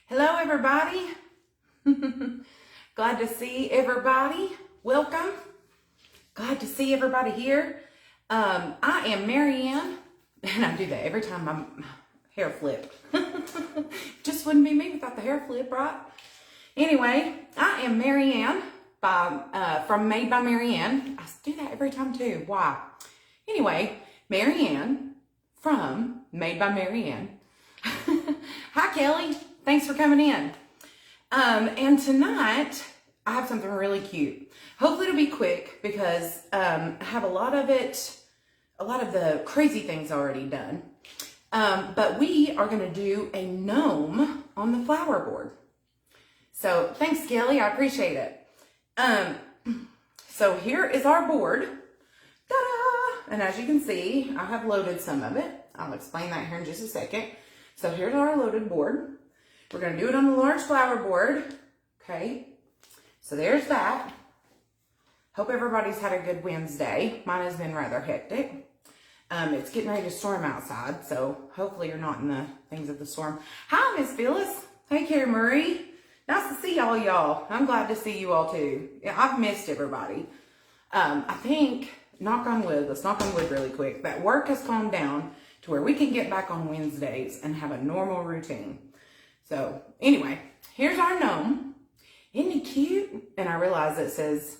Hello, everybody. Glad to see everybody. Welcome. Glad to see everybody here. I am Marianne, and I do that every time my hair flipped. Just wouldn't be me without the hair flip, right? Anyway, I am Marianne from Made by Marianne. I do that every time too. Why? Anyway, Marianne from Made by Marianne. Hi, Kelly. Thanks for coming in. And tonight, I have something really cute. Hopefully it'll be quick because I have a lot of the crazy things already done. But we are going to do a gnome on the flower board. So thanks, Kelly. I appreciate it. So here is our board. Ta-da! And as you can see, I have loaded some of it. I'll explain that here in just a second. So here's our loaded board. We're going to do it on the large flower board. Okay. So there's that. Hope everybody's had a good Wednesday. Mine has been rather hectic. It's getting ready to storm outside, so hopefully you're not in the things of the storm. Hi, Miss Phyllis. Hey, Carrie Murray. Nice to see all y'all. I'm glad to see you all too. Yeah, I've missed everybody. I think, knock on wood, let's knock on wood really quick, that work has calmed down to where we can get back on Wednesdays and have a normal routine. So anyway, here's our gnome. Isn't he cute? And I realize it says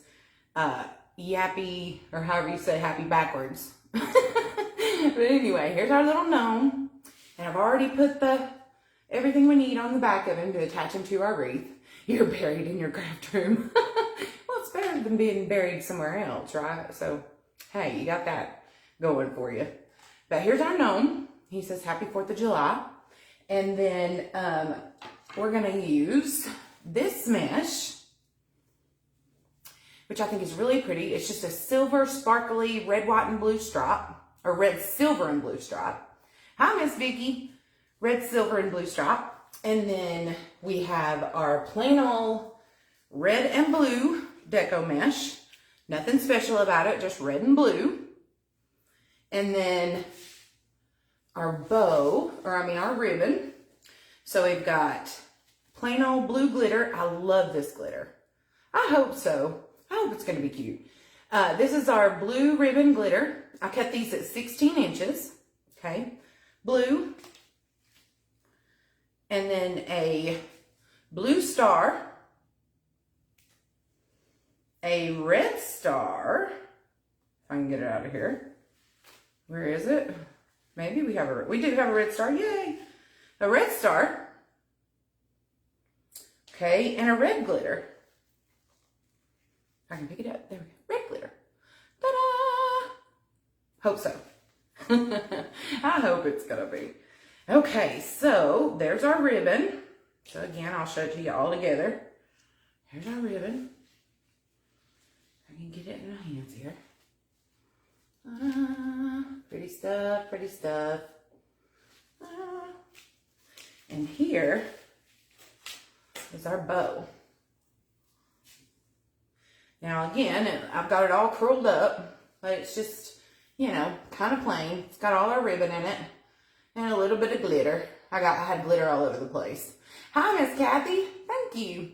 yappy, or however you say happy backwards. But anyway, here's our little gnome. And I've already put everything we need on the back of him to attach him to our wreath. You're buried in your craft room. Well, it's better than being buried somewhere else, right? So, hey, you got that going for you. But here's our gnome. He says happy 4th of July. And then we're going to use this mesh, which I think is really pretty. It's just a silver, sparkly, red, white, and blue stripe, or red, silver, and blue stripe. Hi, Miss Vicky. Red, silver, and blue stripe. And then we have our plain old red and blue deco mesh. Nothing special about it, just red and blue. And then our bow, our ribbon. So we've got plain old blue glitter. I love this glitter. I hope so. I hope it's going to be cute. This is our blue ribbon glitter. I cut these at 16 inches. Okay. Blue. And then a blue star. A red star. If I can get it out of here. Where is it? Maybe we do have a red star. Yay! A red star. Okay, and a red glitter. I can pick it up. There we go. Red glitter. Ta-da! Hope so. I hope it's gonna be. Okay, so there's our ribbon. So again, I'll show it to you all together. Here's our ribbon. I can get it in my hands here. Pretty stuff, pretty stuff. And here is our bow. Now again, I've got it all curled up, but it's just, kind of plain. It's got all our ribbon in it and a little bit of glitter. I had glitter all over the place. Hi, Miss Kathy. Thank you.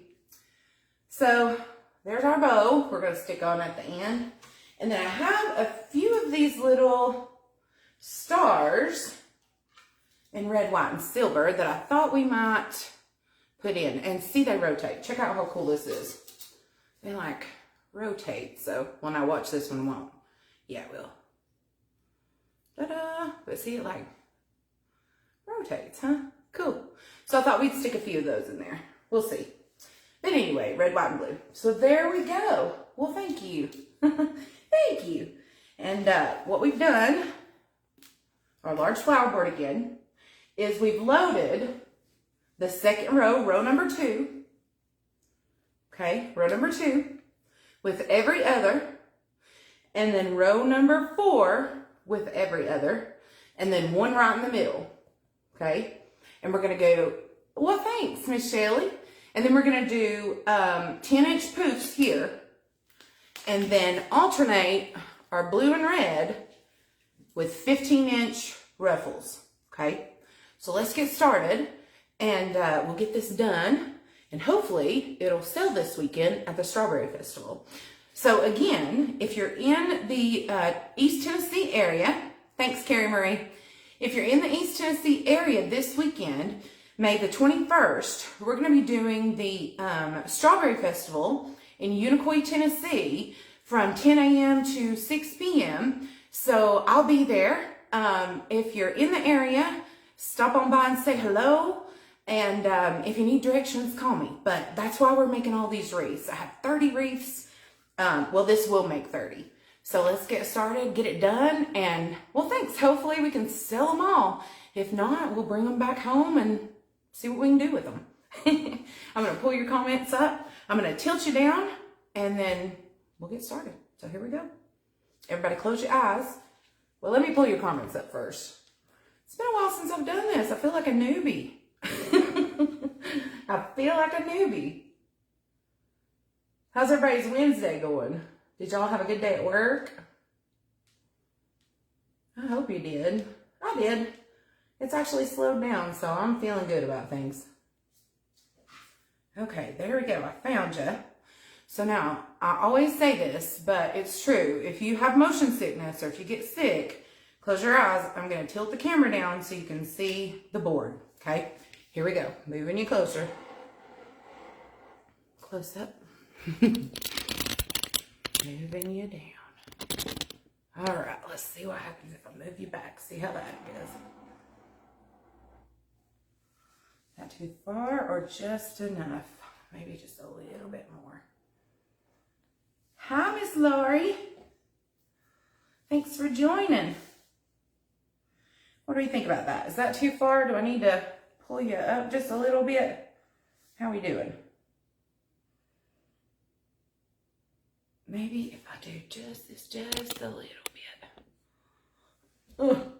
So there's our bow. We're going to stick on at the end. And then I have a few of these little stars in red, white, and silver that I thought we might put in. And see, they rotate. Check out how cool this is. They rotate. So when I watch this one, it won't. Yeah, it will. Ta-da! But see, it rotates, huh? Cool. So I thought we'd stick a few of those in there. We'll see. But anyway, red, white, and blue. So there we go. Well, thank you. Thank you. And what we've done, our large flower board again, is we've loaded the second row number 2. Okay, row number 2 with every other. And then row number 4 with every other. And then one right in the middle. Okay, and we're going to go, well, thanks, Miss Shelley. And then we're going to do 10-inch poofs here. And then alternate our blue and red with 15-inch ruffles, okay? So let's get started. And we'll get this done, and hopefully it'll sell this weekend at the Strawberry Festival. So again, if you're in the East Tennessee area, thanks Carrie Marie. If you're in the East Tennessee area this weekend, May the 21st, we're going to be doing the Strawberry Festival in Unicoi, Tennessee from 10 a.m. to 6 p.m. So I'll be there. If you're in the area, stop on by and say hello. And if you need directions, call me. But that's why we're making all these wreaths. I have 30 wreaths. Well, this will make 30. So let's get started, get it done. And well, thanks. Hopefully we can sell them all. If not, we'll bring them back home and see what we can do with them. I'm going to pull your comments up. I'm going to tilt you down, and then we'll get started. So here we go. Everybody close your eyes. Well, let me pull your comments up first. It's been a while since I've done this. I feel like a newbie. I feel like a newbie. How's everybody's Wednesday going? Did y'all have a good day at work? I hope you did. I did. It's actually slowed down, so I'm feeling good about things. Okay, there we go. I found you. So now, I always say this, but it's true. If you have motion sickness or if you get sick, close your eyes. I'm going to tilt the camera down so you can see the board. Okay, here we go. Moving you closer. Close up. Moving you down. All right, let's see what happens if I move you back. See how that goes. Not too far or just enough? Maybe just a little bit more. Hi, Miss Lori. Thanks for joining. What do you think about that? Is that too far? Do I need to pull you up just a little bit? How are we doing? Maybe if I do just this, just a little bit. Ugh.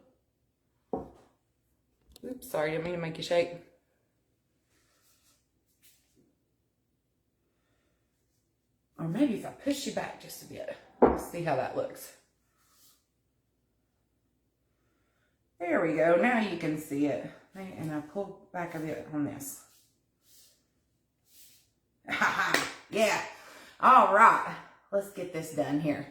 Oops, sorry, didn't mean to make you shake. Or maybe if I push you back just a bit. Let's see how that looks. There we go. Now you can see it. And I pull back a bit on this. Ha ha! Yeah. All right. Let's get this done here.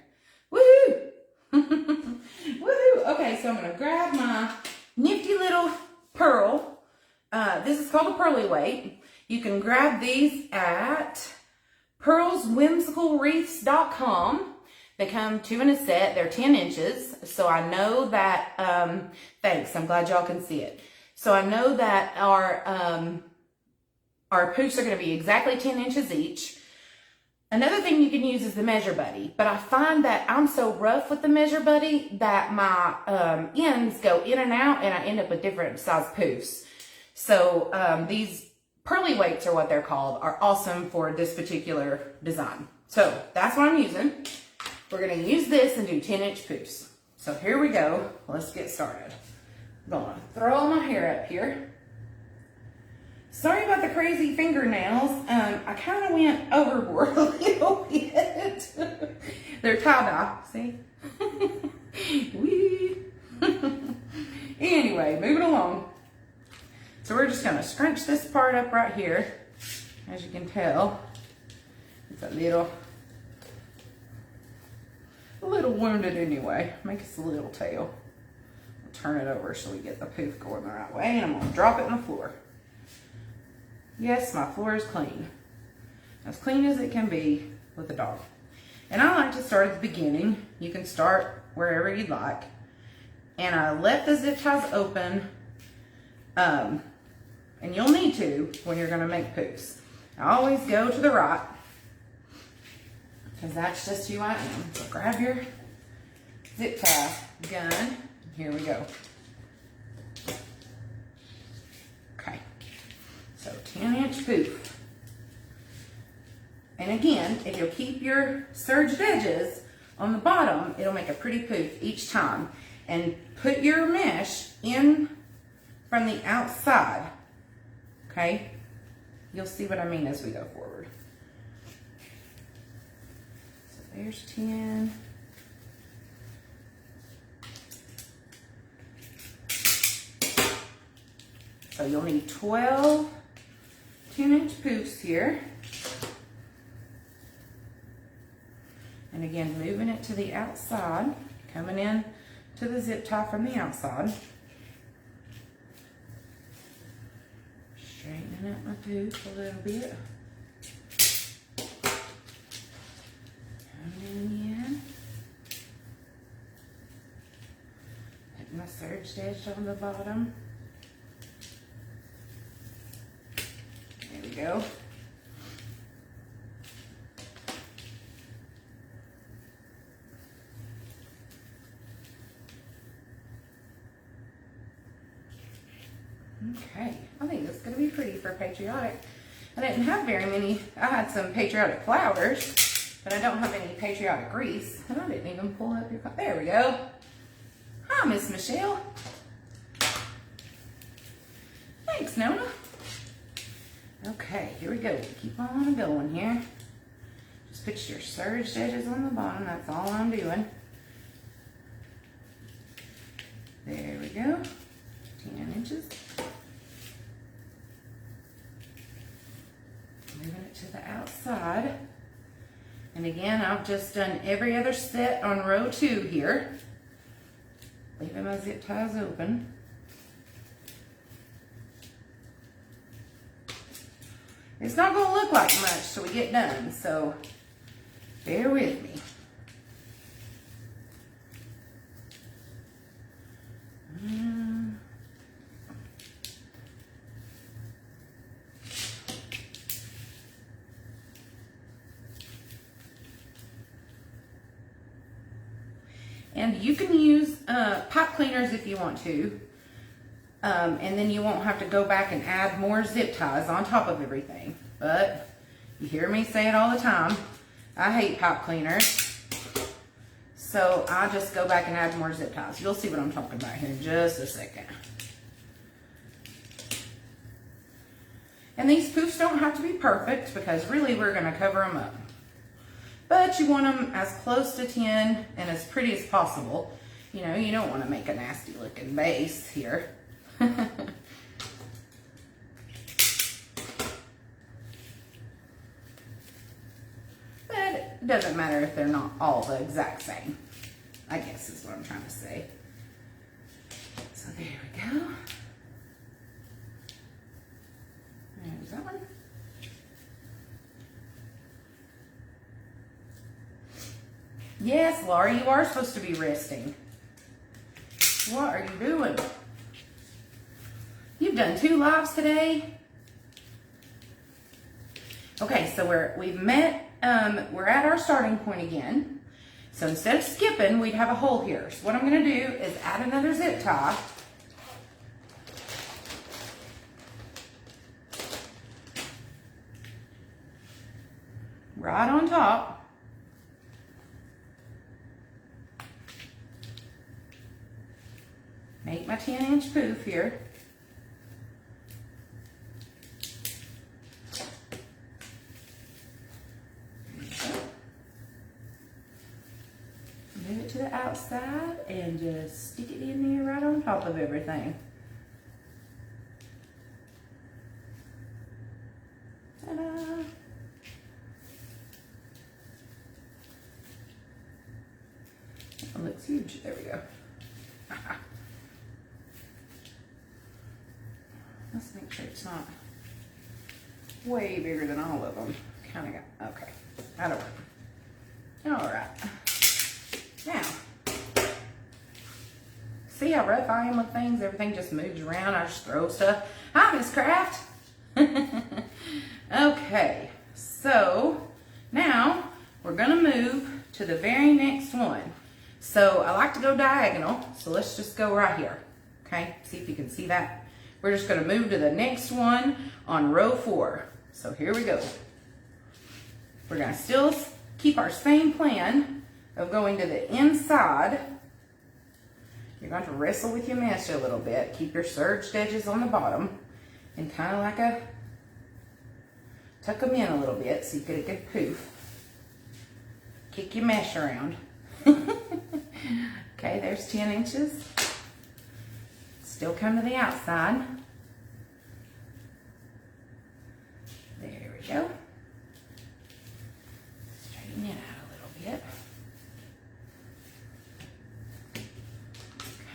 Woohoo! Woohoo! Okay, so I'm going to grab my nifty little pearl. This is called a pearly weight. You can grab these at pearlswhimsicalwreaths.com. They come 2 in a set. They're 10 inches. So I know that, thanks. I'm glad y'all can see it. So I know that our poofs are going to be exactly 10 inches each. Another thing you can use is the Measure Buddy, but I find that I'm so rough with the Measure Buddy that my ends go in and out and I end up with different size poofs. So these pearly weights are what they're called, are awesome for this particular design. So that's what I'm using. We're going to use this and do 10-inch poofs. So here we go. Let's get started. I'm going to throw all my hair up here. Sorry about the crazy fingernails. I kind of went overboard a little bit. They're tie-dye, see? Wee. Anyway, moving along. So we're just going to scrunch this part up right here. As you can tell, it's a little wounded anyway. Make us a little tail. We'll turn it over so we get the poof going the right way. And I'm going to drop it on the floor. Yes, my floor is clean. As clean as it can be with a dog. And I like to start at the beginning. You can start wherever you'd like. And I let the zip ties open. And you'll need to when you're going to make poofs. I always go to the right. Because that's just who I am. So grab your zip tie gun. Here we go. So 10-inch poof. And again, if you'll keep your serged edges on the bottom, it'll make a pretty poof each time. And put your mesh in from the outside. Okay? You'll see what I mean as we go forward. So there's 10. So So you'll need 12 10-inch poofs here. And again, moving it to the outside, coming in to the zip tie from the outside. Straightening up my poof a little bit. Coming in again. Putting my serged edge on the bottom. There we go. Okay, I think that's going to be pretty for patriotic. I didn't have very many. I had some patriotic flowers, but I don't have any patriotic wreaths. And I didn't even pull up your, there we go. Hi, Miss Michelle. Thanks, Nona. Okay, here we go. Keep on going here. Just put your serged edges on the bottom. That's all I'm doing. There we go. 10 inches. Moving it to the outside. And again, I've just done every other set on row 2 here. Leaving my zip ties open. It's not going to look like much till we get done, so bear with me. And you can use pipe cleaners if you want to. And then you won't have to go back and add more zip ties on top of everything. But you hear me say it all the time. I hate pipe cleaners. So I just go back and add more zip ties. You'll see what I'm talking about here in just a second. And these poofs don't have to be perfect because really we're going to cover them up. But you want them as close to 10 and as pretty as possible. You know, you don't want to make a nasty looking base here. But it doesn't matter if they're not all the exact same, I guess is what I'm trying to say. So there we go. There's that one. Yes, Laura, you are supposed to be resting. What are you doing? You've done 2 lives today. Okay, so we've met. We're at our starting point again. So instead of skipping, we'd have a hole here. So what I'm going to do is add another zip tie. Right on top. Make my 10-inch poof here. Move it to the outside and just stick it in there right on top of everything. Ta-da! That one looks huge. There we go. Let's make sure it's not way bigger than all of them. Kind of got, okay, that'll work. All right. Now, see how rough I am with things? Everything just moves around. I just throw stuff. Hi, Miss Craft. Okay, so now we're gonna move to the very next one. So I like to go diagonal, so let's just go right here. Okay, see if you can see that. We're just gonna move to the next one on row 4. So here we go. We're gonna still keep our same plan of going to the inside. You're going to wrestle with your mesh a little bit. Keep your serged edges on the bottom and kind of like tuck them in a little bit so you get a good poof. Kick your mesh around. Okay, there's 10 inches. Still come to the outside. we go. Straighten it out a little bit.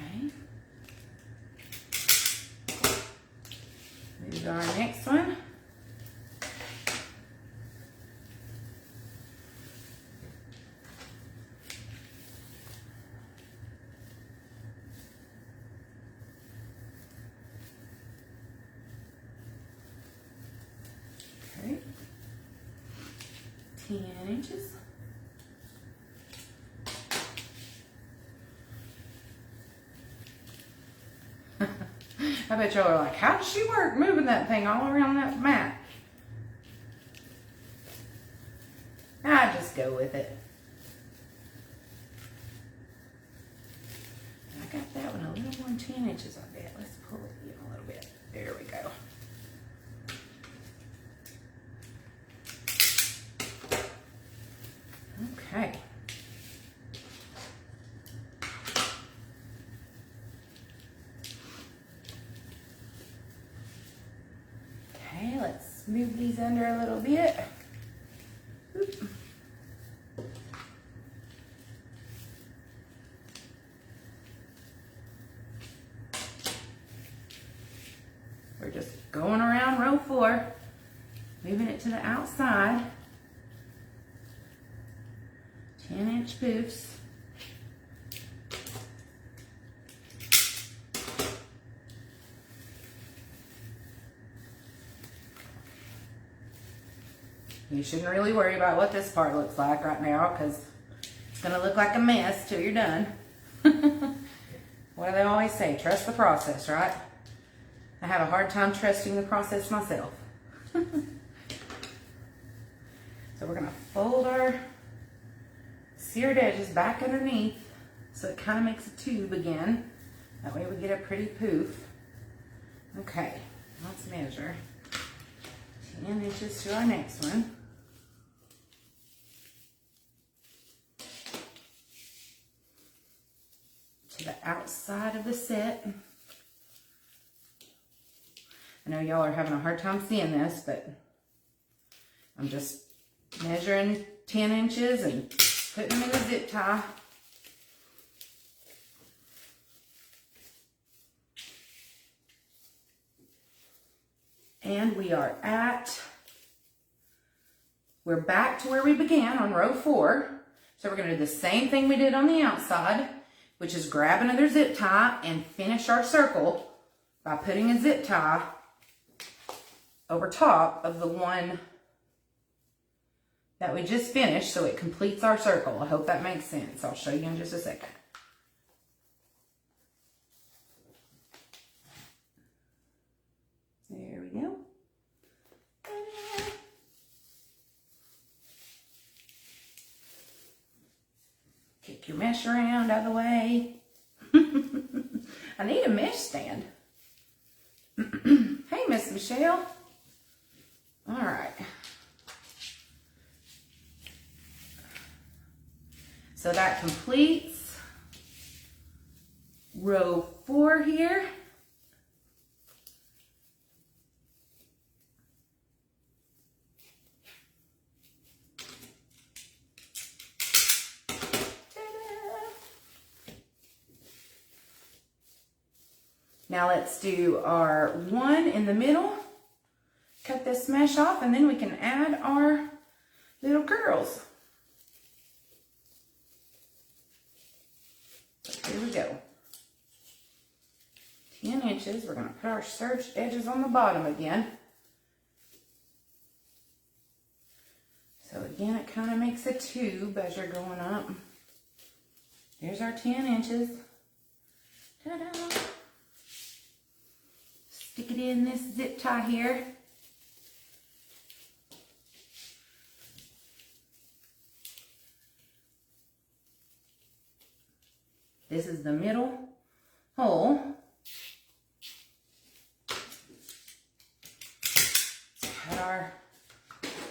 Okay. Move to our next one. Okay. 10 inches. I bet y'all are like, how does she work moving that thing all around that mat? I just go with it. I got that one a little more than 10 inches, I bet. Let's pull it in a little bit. There we go. Okay. Okay, let's move these under a little bit. Oop. We're just going around row 4, moving it to the outside. 10-inch poofs. You shouldn't really worry about what this part looks like right now because it's going to look like a mess till you're done. What do they always say? Trust the process, right? I have a hard time trusting the process myself. So we're going to fold our seared edges back underneath so it kind of makes a tube again. That way we get a pretty poof. Okay, let's measure 10 inches to our next one. To the outside of the set. I know y'all are having a hard time seeing this, but I'm just measuring 10 inches and putting them in the zip tie. And we're back to where we began on row 4. So we're going to do the same thing we did on the outside, which is grab another zip tie and finish our circle by putting a zip tie over top of the one that we just finished so it completes our circle. I hope that makes sense. I'll show you in just a second. There we go. Kick your mesh around out of the way. I need a mesh stand. Hey, Miss Michelle. All right. So that completes row 4 here. Now let's do our one in the middle. Cut this mesh off and then we can add our little girls. Here we go. 10 inches. We're going to put our serged edges on the bottom again. So again, it kind of makes a tube as you're going up. There's our 10 inches. Ta-da! Stick it in this zip tie here. This is the middle hole. Cut our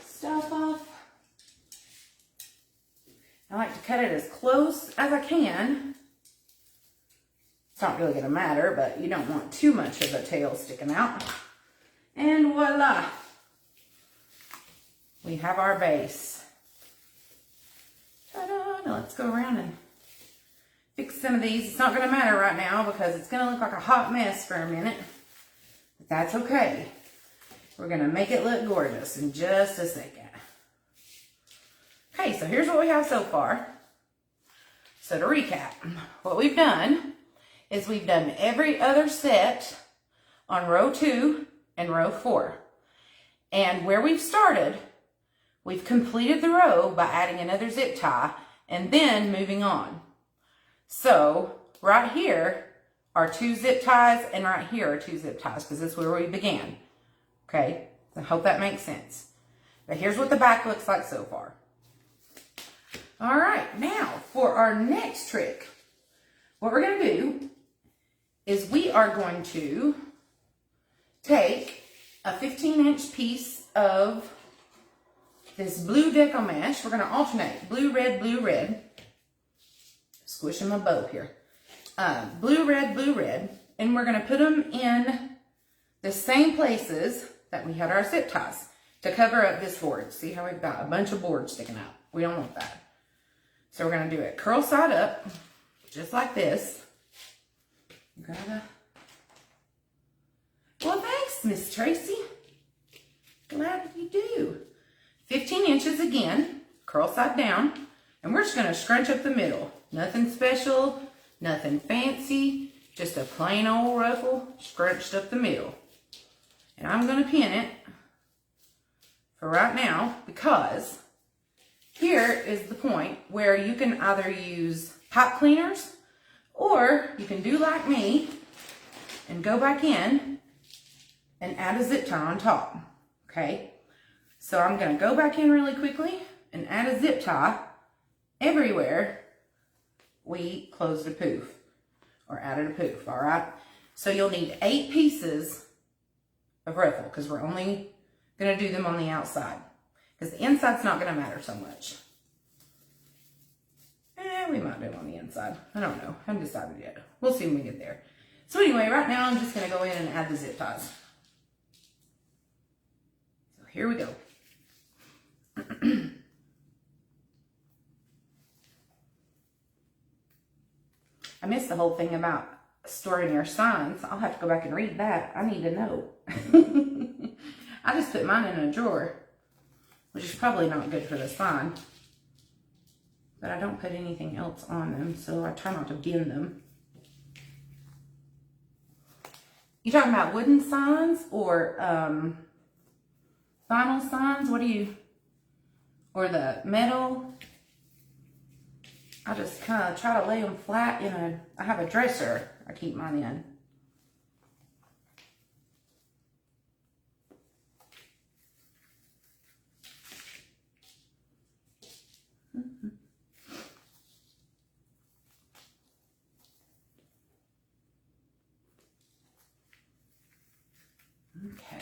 stuff off. I like to cut it as close as I can. It's not really going to matter, but you don't want too much of the tail sticking out. And voila. we have our base. Ta-da! Now let's go around and fix some of these. It's not going to matter right now because it's going to look like a hot mess for a minute. But that's okay. We're going to make it look gorgeous in just a second. Okay, so here's what we have so far. So to recap, what we've done is we've done every other set on row 2 and row 4. And where we've started, we've completed the row by adding another zip tie and then moving on. So right here are 2 zip ties and right here are 2 zip ties because that's where we began. Okay, I hope that makes sense. But here's what the back looks like so far. All right, now for our next trick, what we're going to do is we are going to take a 15-inch piece of this blue deco mesh. We're going to alternate blue, red. Squishing my bow here. Blue, red. And we're going to put them in the same places that we had our zip ties to cover up this board. See how we've got a bunch of board sticking out? We don't want that. So we're going to do it curl side up, just like this. Well, thanks, Miss Tracy. Glad you do. 15 inches again, curl side down, and we're just going to scrunch up the middle. Nothing special, nothing fancy, just a plain old ruffle scrunched up the middle. And I'm going to pin it for right now because here is the point where you can either use pipe cleaners or you can do like me and go back in and add a zip tie on top. Okay, so I'm going to go back in really quickly and add a zip tie everywhere we closed a poof or added a poof. All right, so you'll need 8 pieces of ruffle because we're only going to do them on the outside because the inside's not going to matter so much. We might do it on the inside. I don't know. I haven't decided yet. We'll see when we get there. So anyway, right now I'm just going to go in and add the zip ties. So here we go. I missed the whole thing about storing your signs. I'll have to go back and read that. I need to know. I just put mine in a drawer, which is probably not good for the sign. But I don't put anything else on them, so I try not to bend them. You talking about wooden signs or vinyl signs? What do you, or the metal? I just kind of try to lay them flat in a, I have a dresser I keep mine in. Okay.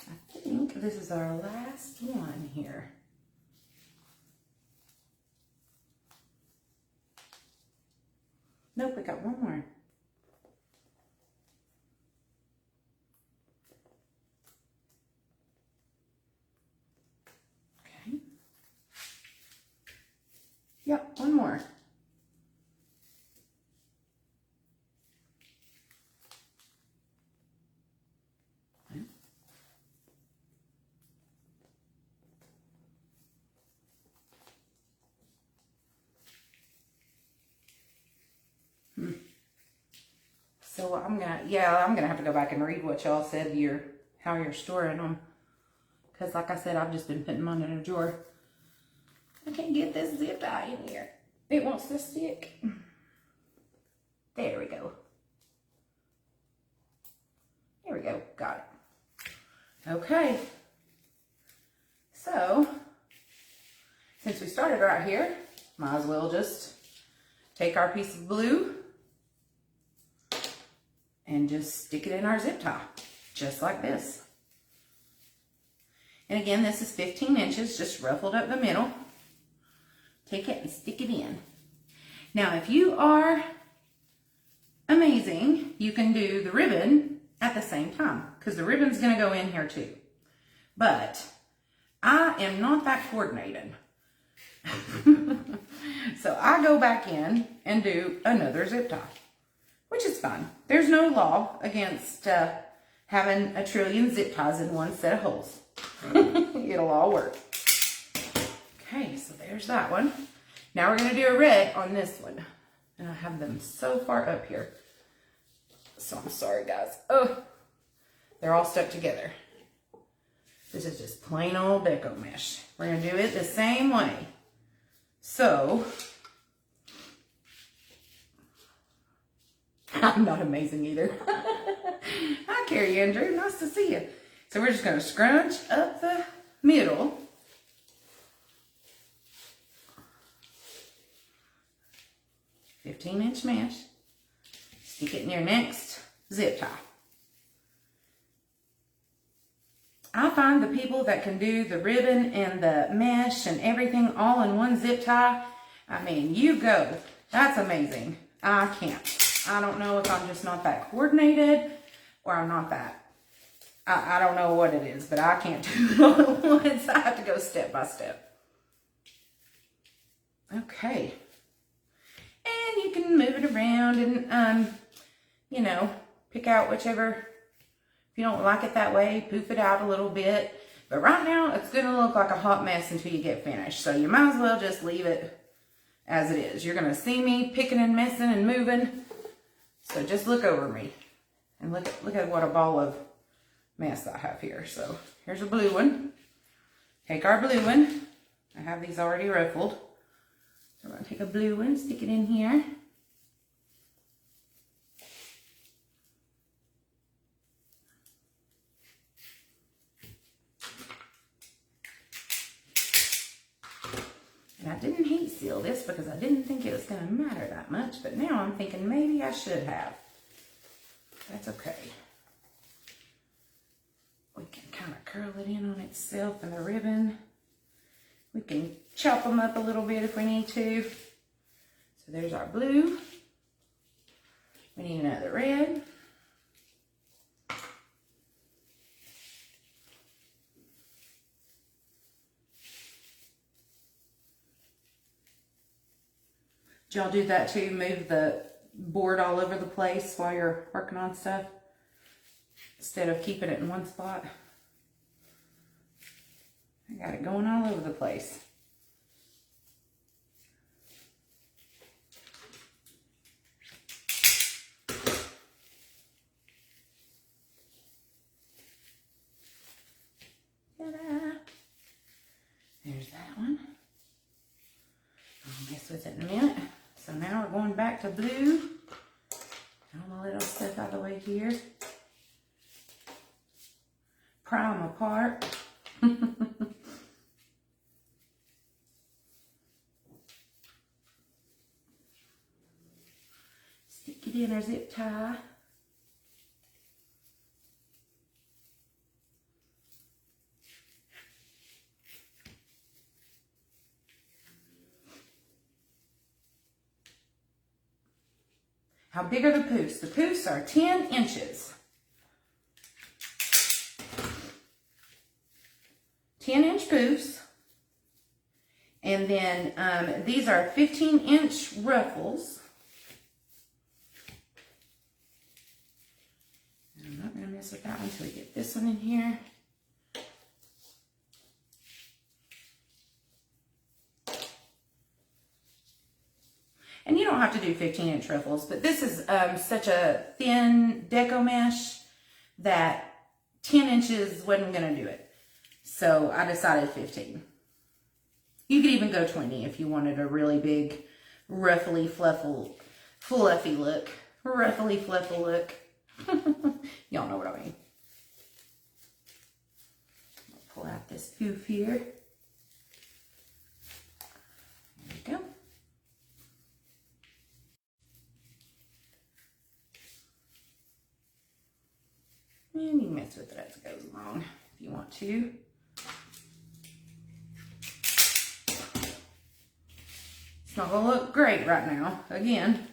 I think this is our last one here. Nope, we got one more. Okay. Yep, one more. So I'm gonna have to go back and read what y'all said how you're storing them. Because like I said, I've just been putting mine in a drawer. I can't get this zip tie in here. It wants to stick. There we go. There we go, got it. Okay. So, since we started right here, might as well just take our piece of blue and just stick it in our zip tie, just like this. And again, this is 15 inches, just ruffled up the middle. take it and stick it in. Now, if you are amazing, you can do the ribbon at the same time because the ribbon's going to go in here too. But I am not that coordinated. So I go back in and do another zip tie, which is fine. There's no law against having a trillion zip ties in one set of holes. It'll all work. Okay, so there's that one. Now we're going to do a red on this one. And I have them so far up here. So I'm sorry, guys. Oh, they're all stuck together. This is just plain old deco mesh. We're going to do it the same way. So, I'm not amazing either. Hi, Carrie Andrew. Nice to see you. So we're just going to scrunch up the middle. "15" mesh. Stick it in your next zip tie. I find the people that can do the ribbon and the mesh and everything all in one zip tie, I mean, you go. That's amazing. I can't. I don't know if I'm just not that coordinated or I'm not that. I don't know what it is, but I can't do it all at once. I have to go step by step. Okay. And you can move it around and, you know, pick out whichever. If you don't like it that way, poof it out a little bit. But right now, it's going to look like a hot mess until you get finished. So you might as well just leave it as it is. You're going to see me picking and messing and moving. So just look over me. And look at what a ball of mess I have here. So here's a blue one. Take our blue one. I have these already ruffled. So we're going to take a blue one, stick it in here. And I didn't heat seal this because I didn't think it was going to matter that much, but now I'm thinking maybe I should have. That's okay. We can kind of curl it in on itself and the ribbon. We can chop them up a little bit if we need to. So there's our blue. We need another red. Did y'all do that too? Move the board all over the place while you're working on stuff instead of keeping it in one spot? I got it going all over the place. Ta-da! There's that one. I'll mess with it in a minute. So now we're going back to blue. All my little stuff out of the way here. Pry them apart. Stick it in our zip tie. How big are the poofs? The poofs are 10 inches. 10-inch poofs. And then these are 15-inch ruffles. I'm not going to mess with that one until we get this one in here. And you don't have to do 15-inch ruffles, but this is such a thin deco mesh that 10 inches wasn't going to do it. So I decided 15. You could even go 20 if you wanted a really big, ruffly, fluffy look. Ruffly, fluffy look. Y'all know what I mean. I'll pull out this poof here. There we go. And you can mess with it as it goes along if you want to. It's not gonna look great right now. Again,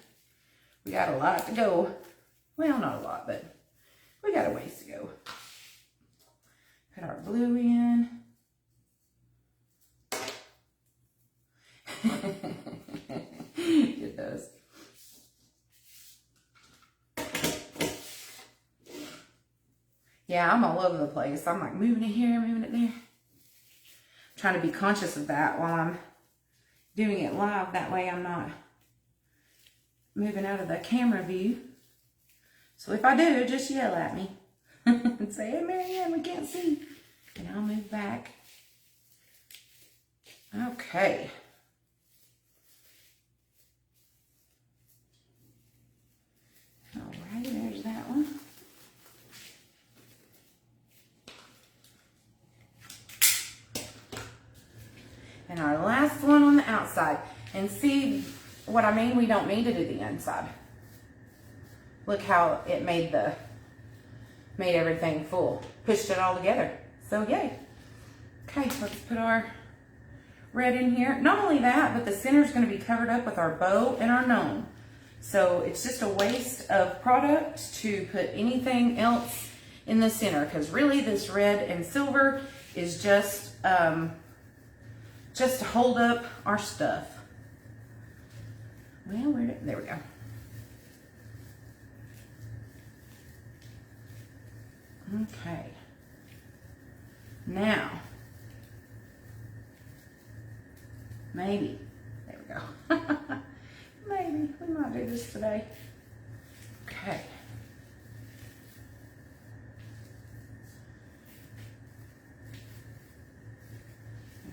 we got a lot to go. Well, not a lot, but we got a ways to go. Put our blue in. It does. Yeah, I'm all over the place. I'm like moving it here, moving it there. I'm trying to be conscious of that while I'm doing it live. That way I'm not moving out of the camera view. So if I do, just yell at me and say, hey, Marianne, we can't see. And I'll move back. Okay. Alright, there's that one. And our last one on the outside. And see what I mean? We don't need to do the inside. Look how it made everything full. Pushed it all together. So yay. Okay, let's put our red in here. Not only that, but the center is going to be covered up with our bow and our gnome. So it's just a waste of product to put anything else in the center, because really this red and silver is just to hold up our stuff. Well, there we go. Okay. Now, maybe, there we go. Maybe, we might do this today. Okay.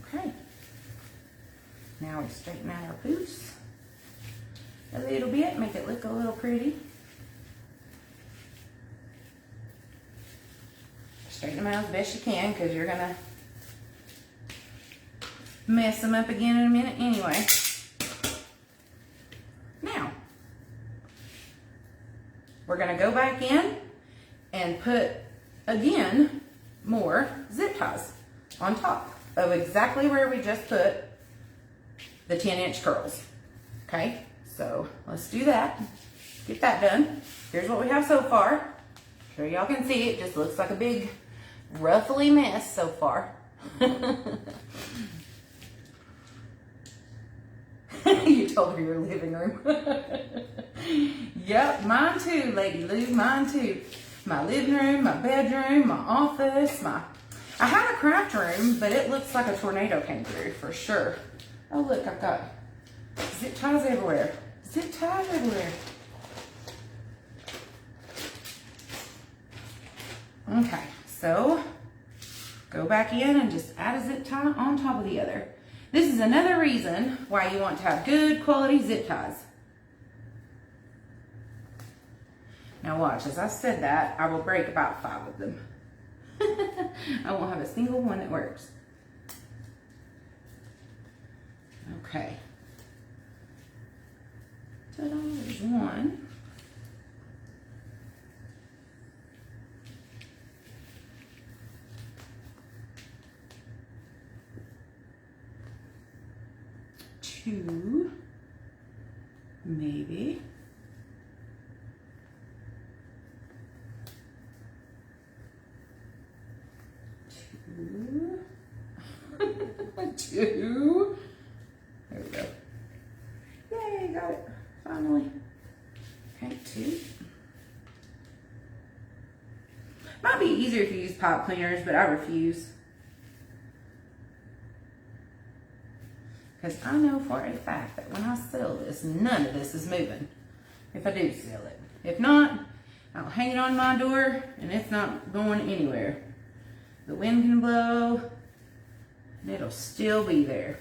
Okay. Now we straighten out our poofs a little bit, make it look a little pretty. Straighten them out as best you can, because you're gonna mess them up again in a minute anyway. Now, we're gonna go back in and put, again, more zip ties on top of exactly where we just put the 10-inch curls. Okay, so let's do that. Get that done. Here's what we have so far. Sure y'all can see it just looks like a big ruffly mess so far. You told her your living room. Yep, mine too, Lady Lou, mine too. My living room, my bedroom, my office, I have a craft room, but it looks like a tornado came through for sure. Oh look, I've got zip ties everywhere. Zip ties everywhere. Okay, so go back in and just add a zip tie on top of the other. This is another reason why you want to have good quality zip ties. Now watch, as I said that, I will break about 5 of them. I won't have a single one that works. Okay. Ta-da, there's one. Two, maybe. Two. Two. There we go. Yay, got it. Finally. Okay, 2. Might be easier if you use pipe cleaners, but I refuse. Because I know for a fact that when I sell this, none of this is moving. If I do sell it. If not, I'll hang it on my door and it's not going anywhere. The wind can blow and it'll still be there.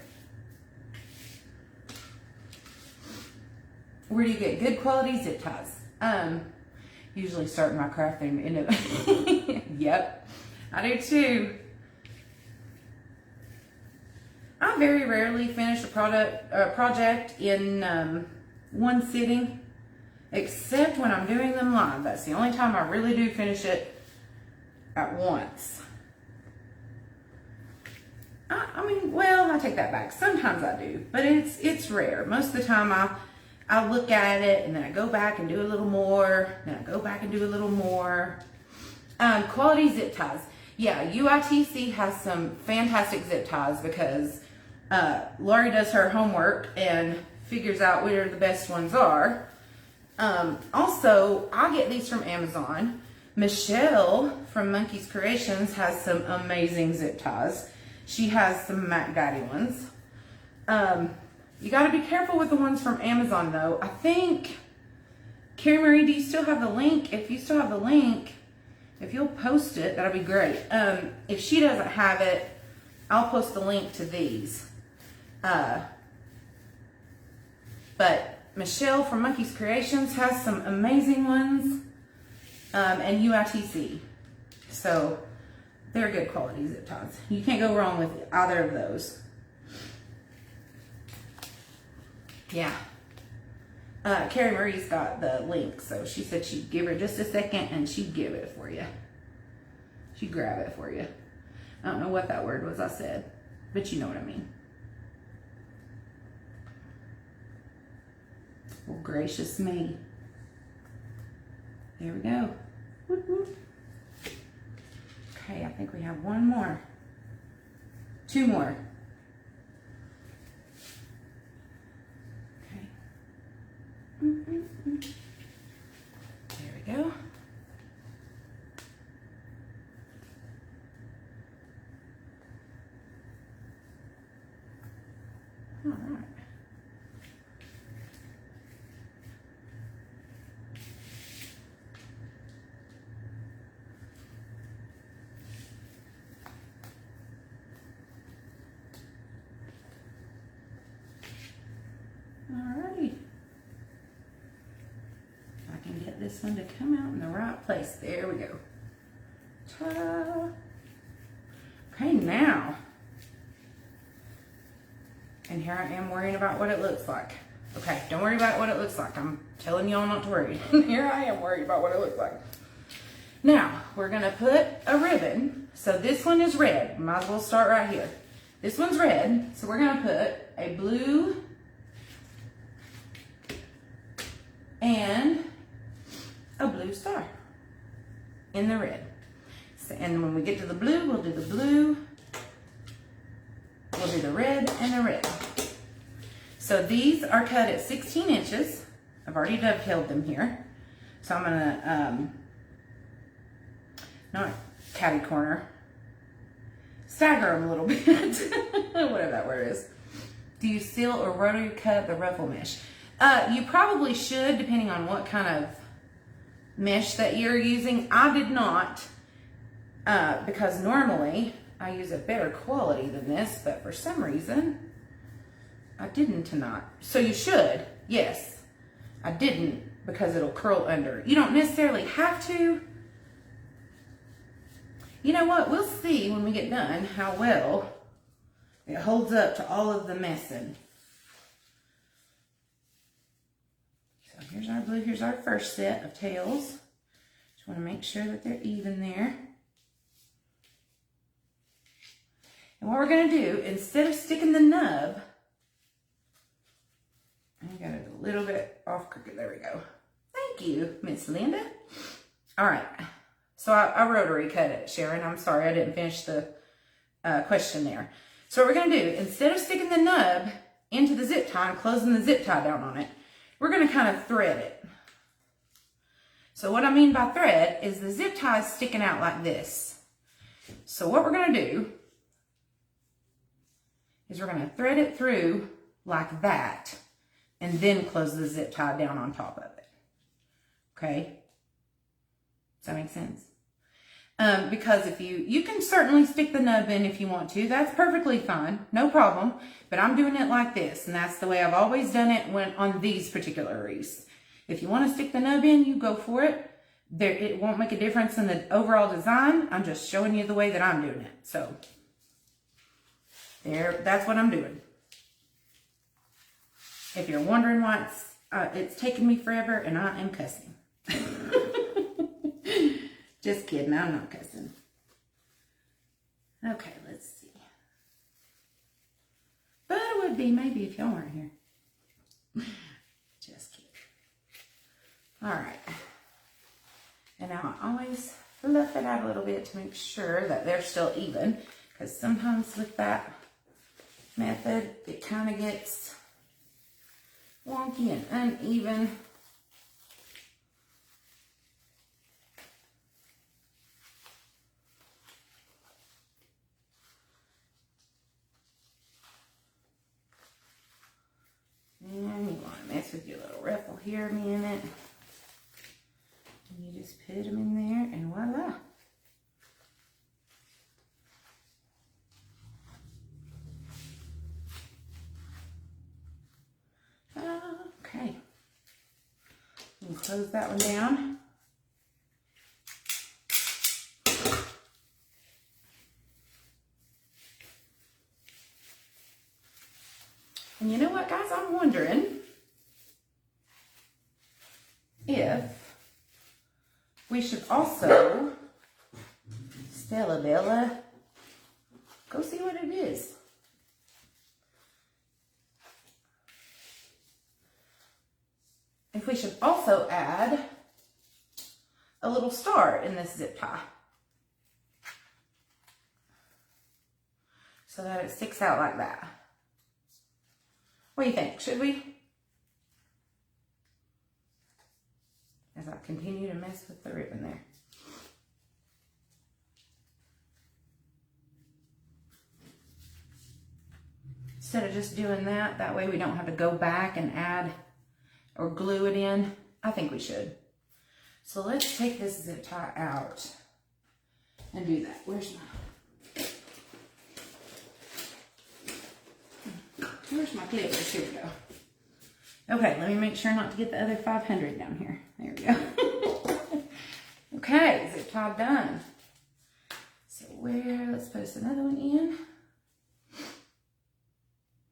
Where do you get good quality zip ties? Usually starting my craft thing end up. Yep, I do too. I very rarely finish a project in one sitting, except when I'm doing them live. That's the only time I really do finish it at once. I mean, well, I I take that back. Sometimes I do, but it's rare. Most of the time I look at it and then I go back and do a little more. Then I go back and do a little more. Quality zip ties. Yeah, UITC has some fantastic zip ties because Lori does her homework and figures out where the best ones are. Also, I get these from Amazon. Michelle from Monkey's Creations has some amazing zip ties. She has some Mac Daddy ones. You got to be careful with the ones from Amazon though. I think, Carrie Marie, do you still have the link? If you still have the link, if you'll post it, that'll be great. If she doesn't have it, I'll post the link to these. But Michelle from Monkey's Creations has some amazing ones, and UITC. So they're good quality zip ties. You can't go wrong with either of those. Yeah. Carrie Marie's got the link, so she said she'd give her just a second and she'd give it for you. She'd grab it for you. I don't know what that word was I said, but you know what I mean. Well, gracious me. There we go. Whoop, whoop. Okay, I think we have one more. Two more. Okay. There we go. All right. Alrighty. If I can get this one to come out in the right place. There we go. Ta-da. Okay, now. And here I am worrying about what it looks like. Okay, don't worry about what it looks like. I'm telling y'all not to worry. Here I am worried about what it looks like. Now, we're going to put a ribbon. So this one is red. Might as well start right here. This one's red. So we're going to put a blue and a blue star in the red. So, and when we get to the blue, we'll do the blue. We'll do the red and the red. So these are cut at 16 inches. I've already dovetailed them here. So I'm gonna, not catty corner, stagger them a little bit, whatever that word is. Do you seal or rotary cut the ruffle mesh? You probably should, depending on what kind of mesh that you're using. I did not, because normally I use a better quality than this, but for some reason I didn't tonight. So you should, yes. I didn't because it'll curl under. You don't necessarily have to. You know what? We'll see when we get done how well it holds up to all of the messing. So here's our blue. Here's our first set of tails. Just want to make sure that they're even there. And what we're going to do, instead of sticking the nub, I got it a little bit off crooked. There we go. Thank you, Miss Linda. All right. So I rotary cut it, Sharon. I'm sorry I didn't finish the question there. So what we're going to do, instead of sticking the nub into the zip tie and closing the zip tie down on it, we're going to kind of thread it. So what I mean by thread is the zip tie is sticking out like this. So what we're going to do is we're going to thread it through like that and then close the zip tie down on top of it. Okay? Does that make sense? Because if you can certainly stick the nub in if you want to. That's perfectly fine. No problem. But I'm doing it like this. And that's the way I've always done it when on these particular wreaths. If you want to stick the nub in, you go for it. It won't make a difference in the overall design. I'm just showing you the way that I'm doing it. So there, that's what I'm doing. If you're wondering why it's taking me forever and I am cussing. Just kidding, I'm not cussing. Okay, let's see. maybe if y'all weren't here. Just kidding. All right. And now I always fluff it out a little bit to make sure that they're still even, because sometimes with that method, it kind of gets wonky and uneven. And you want to mess with your little ruffle here a minute. And you just put them in there and voila. Okay. You can close that one down. And you know what, guys? I'm wondering if we should also, Stella Bella, go see what it is. If we should also add a little star in this zip tie, so that it sticks out like that. What do you think? Should we? As I continue to mess with the ribbon there. Instead of just doing that, that way we don't have to go back and add or glue it in. I think we should. So let's take this zip tie out and do that. Where's my clippers? Here we go. Okay, let me make sure not to get the other 500 down here. There we go. Okay, zip tie done. So let's post another one in.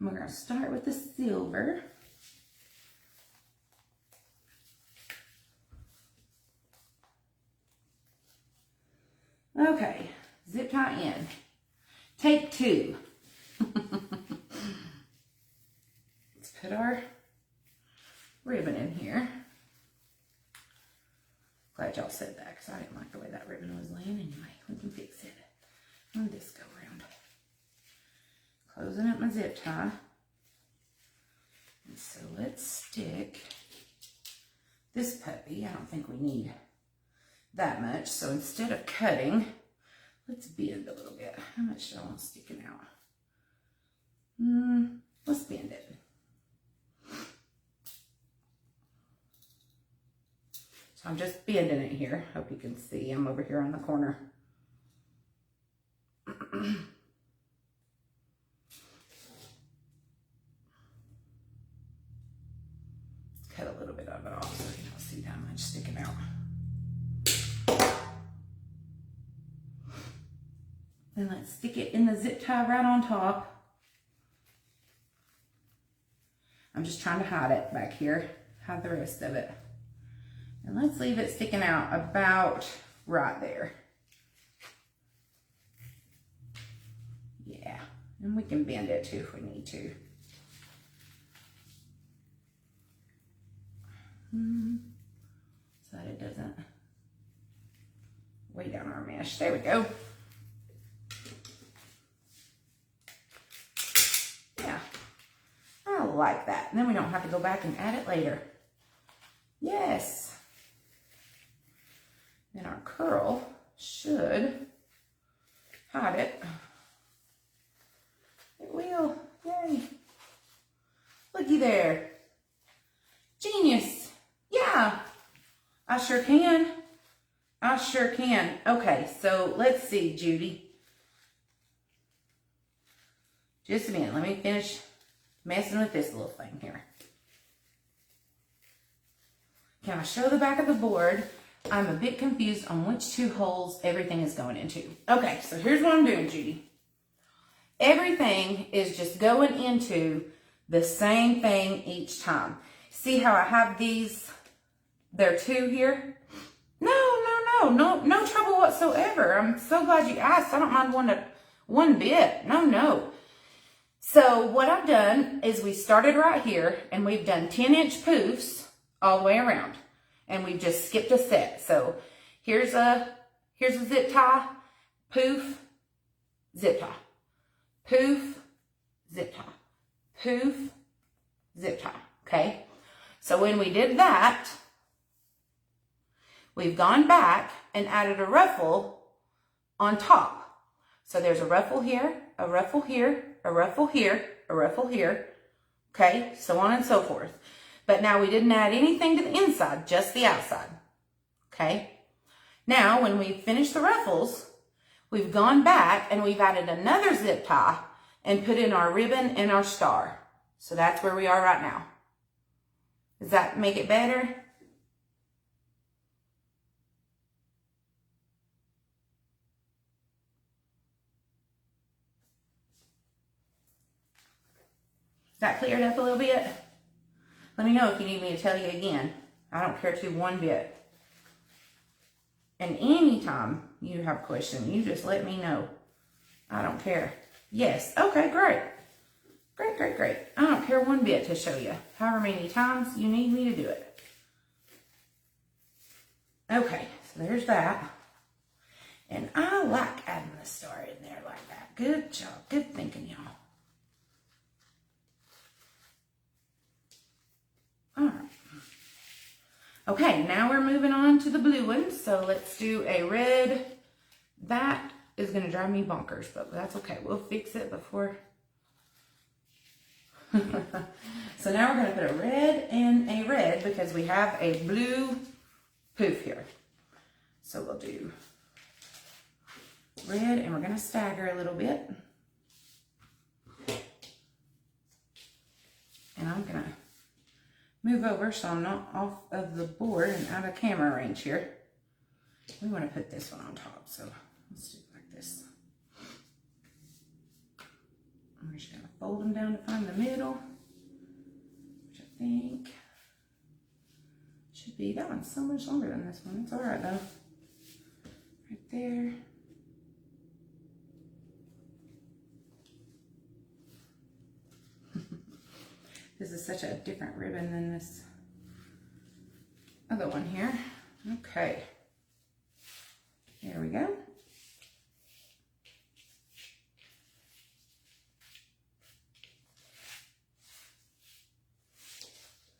We're going to start with the silver. Okay, zip tie in. Take 2. Let's put our ribbon in here. Glad y'all said that because I didn't like the way that ribbon was laying anyway. We can fix it on this go round. Closing up my zip tie. And so let's stick this puppy. I don't think we need that much. So instead of cutting, let's bend a little bit. How much do I want sticking out? Let's bend it. So I'm just bending it here. Hope you can see. I'm over here on the corner. Cut a little bit of it off so you don't see that much sticking out. Then let's stick it in the zip tie right on top. I'm just trying to hide it back here, hide the rest of it. And let's leave it sticking out about right there. Yeah, and we can bend it too if we need to. So that it doesn't weigh down our mesh. There we go. Yeah, I like that. And then we don't have to go back and add it later. Yes. Then our curl should hide it. It will. Yay. Looky there. Genius. Yeah. I sure can. I sure can. Okay, so let's see, Judy. Just a minute. Let me finish messing with this little thing here. Can I show the back of the board? I'm a bit confused on which 2 holes everything is going into. Okay, so here's what I'm doing, Judy. Everything is just going into the same thing each time. See how I have these, there are 2 here? No trouble whatsoever. I'm so glad you asked. I don't mind one bit. No. So what I've done is we started right here and we've done 10-inch poofs all the way around. And we've just skipped a set. So here's a zip tie, poof, zip tie, poof, zip tie, poof, zip tie, okay? So when we did that, we've gone back and added a ruffle on top. So there's a ruffle here, a ruffle here, a ruffle here, a ruffle here, okay? So on and so forth. But now we didn't add anything to the inside, just the outside, okay? Now, when we finish the ruffles, we've gone back and we've added another zip tie and put in our ribbon and our star. So that's where we are right now. Does that make it better? Is that cleared up a little bit? Let me know if you need me to tell you again. I don't care to one bit. And anytime you have a question, you just let me know. I don't care. Yes. Okay, great. Great, great, great. I don't care one bit to show you however many times you need me to do it. Okay, so there's that. And I like adding the star in there like that. Good job. Good thinking, y'all. All right. Okay, now we're moving on to the blue one. So let's do a red. That is going to drive me bonkers, but that's okay. We'll fix it before. So now we're going to put a red and a red because we have a blue poof here. So we'll do red and we're going to stagger a little bit. And I'm going to move over so I'm not off of the board and out of camera range here. We want to put this one on top, so let's do it like this. I'm just going to fold them down to find the middle, which I think should be, that one's so much longer than this one. It's all right though. Right there. This is such a different ribbon than this other one here. Okay. There we go.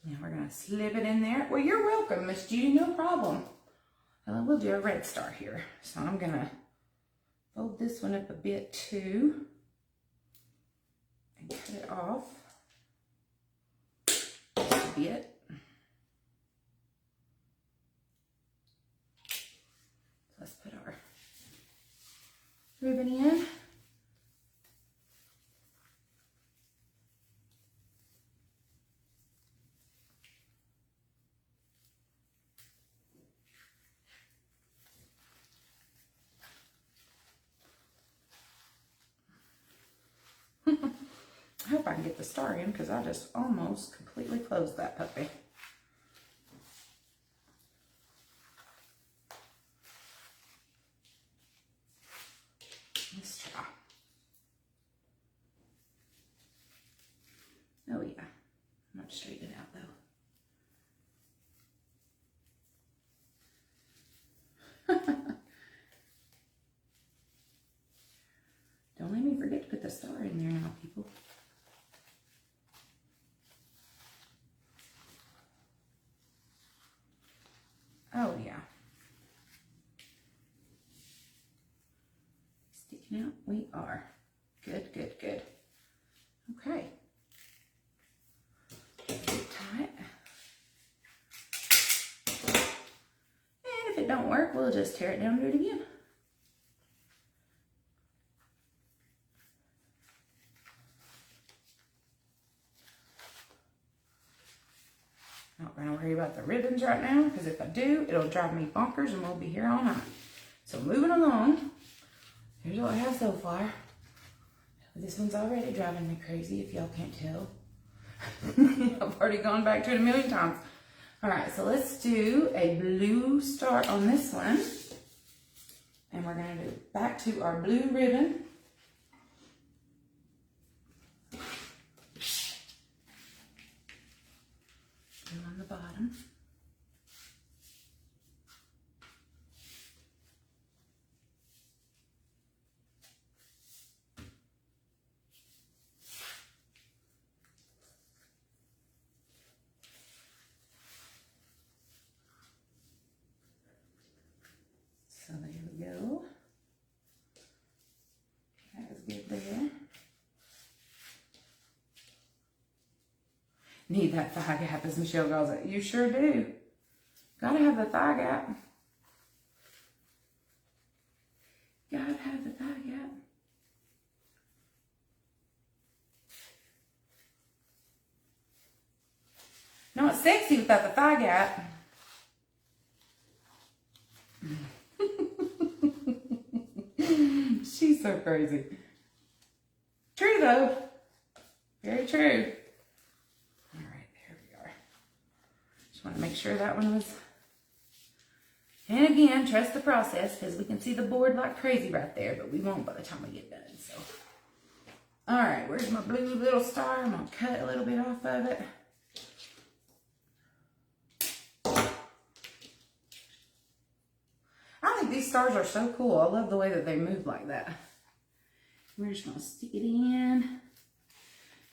Now we're going to slip it in there. Well, you're welcome, Miss Judy, no problem. We'll do a red star here. So I'm going to fold this one up a bit too and cut it off just a bit. So let's put our ribbon in. I hope I can get the star in because I just almost completely closed that puppy. Let's try. Oh yeah, I'm not straighten it out though. Don't let me forget to put the star in there now, people. Oh yeah. Sticking out, we are. Good, good, good. Okay. Tie it. And if it don't work, we'll just tear it down and do it again. Not going to worry about the ribbons right now, because if I do, it'll drive me bonkers and we'll be here all night. So moving along, here's what I have so far. This one's already driving me crazy, if y'all can't tell. I've already gone back to it a million times. All right, so let's do a blue star on this one. And we're going to do back to our blue ribbon. bottom. So there we go. That's good there. Need that thigh gap, as Michelle calls it. You sure do. Gotta have the thigh gap. Gotta have the thigh gap. Not sexy without the thigh gap. She's so crazy. True though. Very true. Alright, there we are. Just want to make sure that one was. And again, trust the process because we can see the board like crazy right there, but we won't by the time we get done. So, alright, where's my blue little star? I'm going to cut a little bit off of it. I think these stars are so cool. I love the way that they move like that. We're just going to stick it in.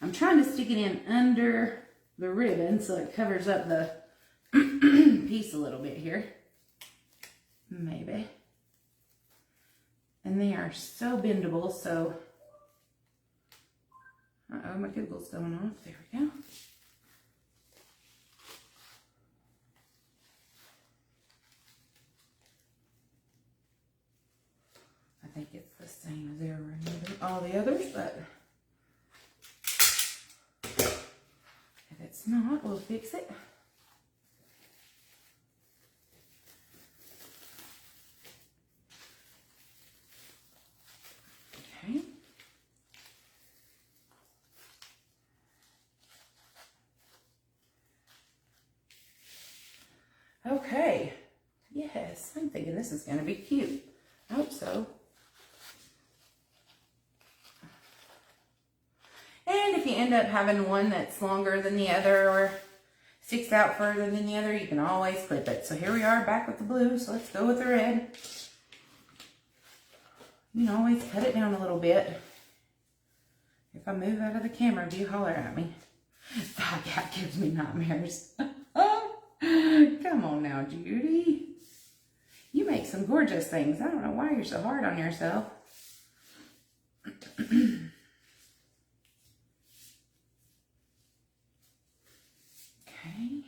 I'm trying to stick it in under the ribbon so it covers up the piece a little bit here. Maybe. And they are so bendable, so... Uh-oh, my Google's going off. There we go. I think it's the same as all the others, but if it's not, we'll fix it. Okay. Okay. Yes, I'm thinking this is going to be cute. I hope so. And if you end up having one that's longer than the other or sticks out further than the other, you can always clip it. So here we are back with the blue, so let's go with the red. You can always cut it down a little bit. If I move out of the camera view, holler at me. That gap gives me nightmares. Come on now, Judy. You make some gorgeous things. I don't know why you're so hard on yourself. Okay.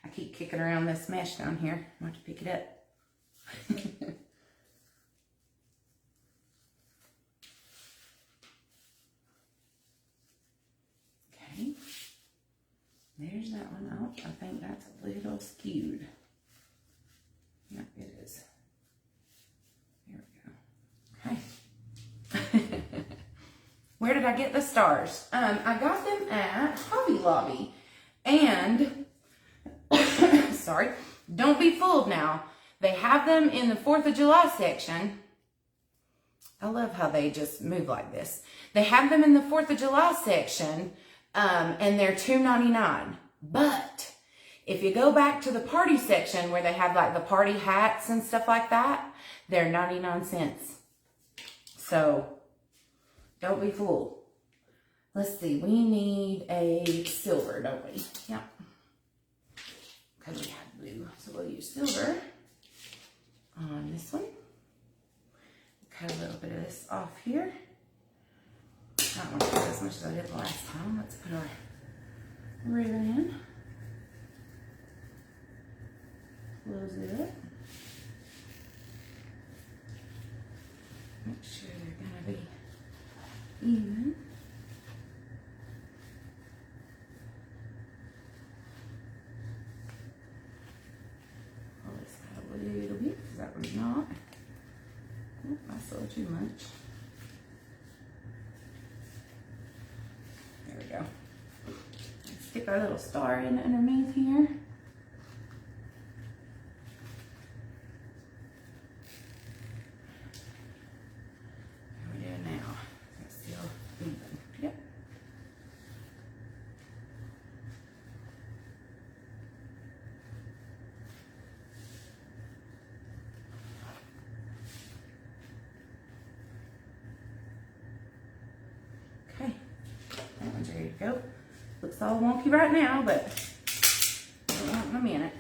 I keep kicking around this mesh down here. I want to pick it up. Okay. There's that one out. I think that's a little skewed. Yep, it is. There we go. Okay. Where did I get the stars? I got them at Hobby Lobby. And, sorry, don't be fooled now. They have them in the 4th of July section. I love how they just move like this. They have them in the 4th of July section, and they're $2.99. But if you go back to the party section where they have like the party hats and stuff like that, they're 99 cents. So, don't be fooled. Let's see, we need a silver, don't we? Yeah. Because we have blue. So we'll use silver on this one. Cut a little bit of this off here. I don't want to cut as much as I did last time. Let's put our ribbon in. Close it up. Make sure they're going to be even. Pull this out a little bit because that one's not. Oop, I saw too much. There we go. Let's stick our little star in underneath here. How are we doing now? Is that still even? Yep. you go. Looks all wonky right now, but it won't in a minute.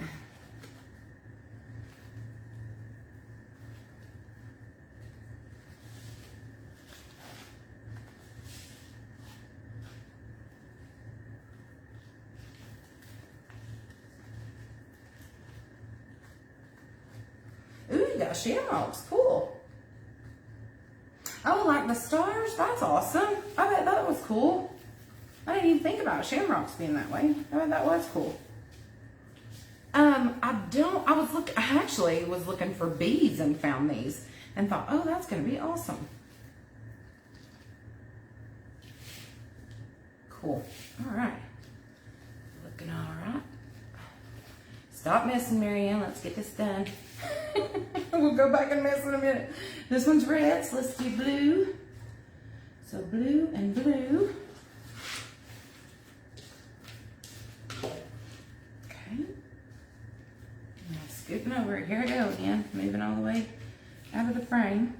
Ooh, you got shamrocks. Cool. Oh, like the stars? That's awesome. I bet that was cool. I didn't even think about shamrocks being that way. I bet that was cool. I actually was looking for beads and found these and thought, oh, that's going to be awesome. Cool. All right. Looking all right. Stop messing, Marianne. Let's get this done. We'll go back and mess in a minute. This one's red, so let's do blue. So blue and blue. Okay. Now scooping over it. Here I go again. Moving all the way out of the frame.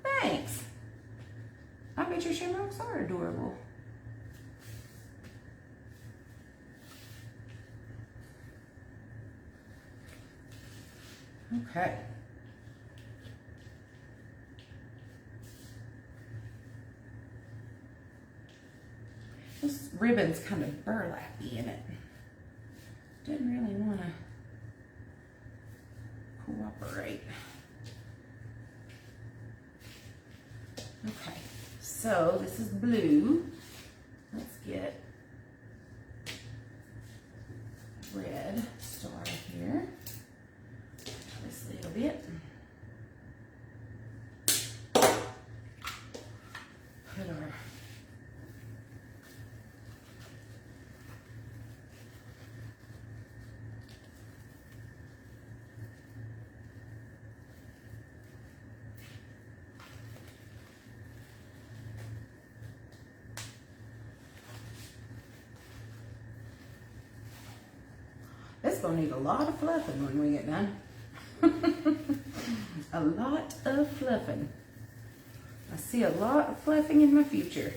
Thanks. I bet your shamrocks are adorable. Okay. This ribbon's kind of burlappy in it. Didn't really want to cooperate. Okay, so this is blue. Let's get red star here. This little bit. Put our This is gonna need a lot of fluffing when we get done. A lot of fluffing. I see a lot of fluffing in my future.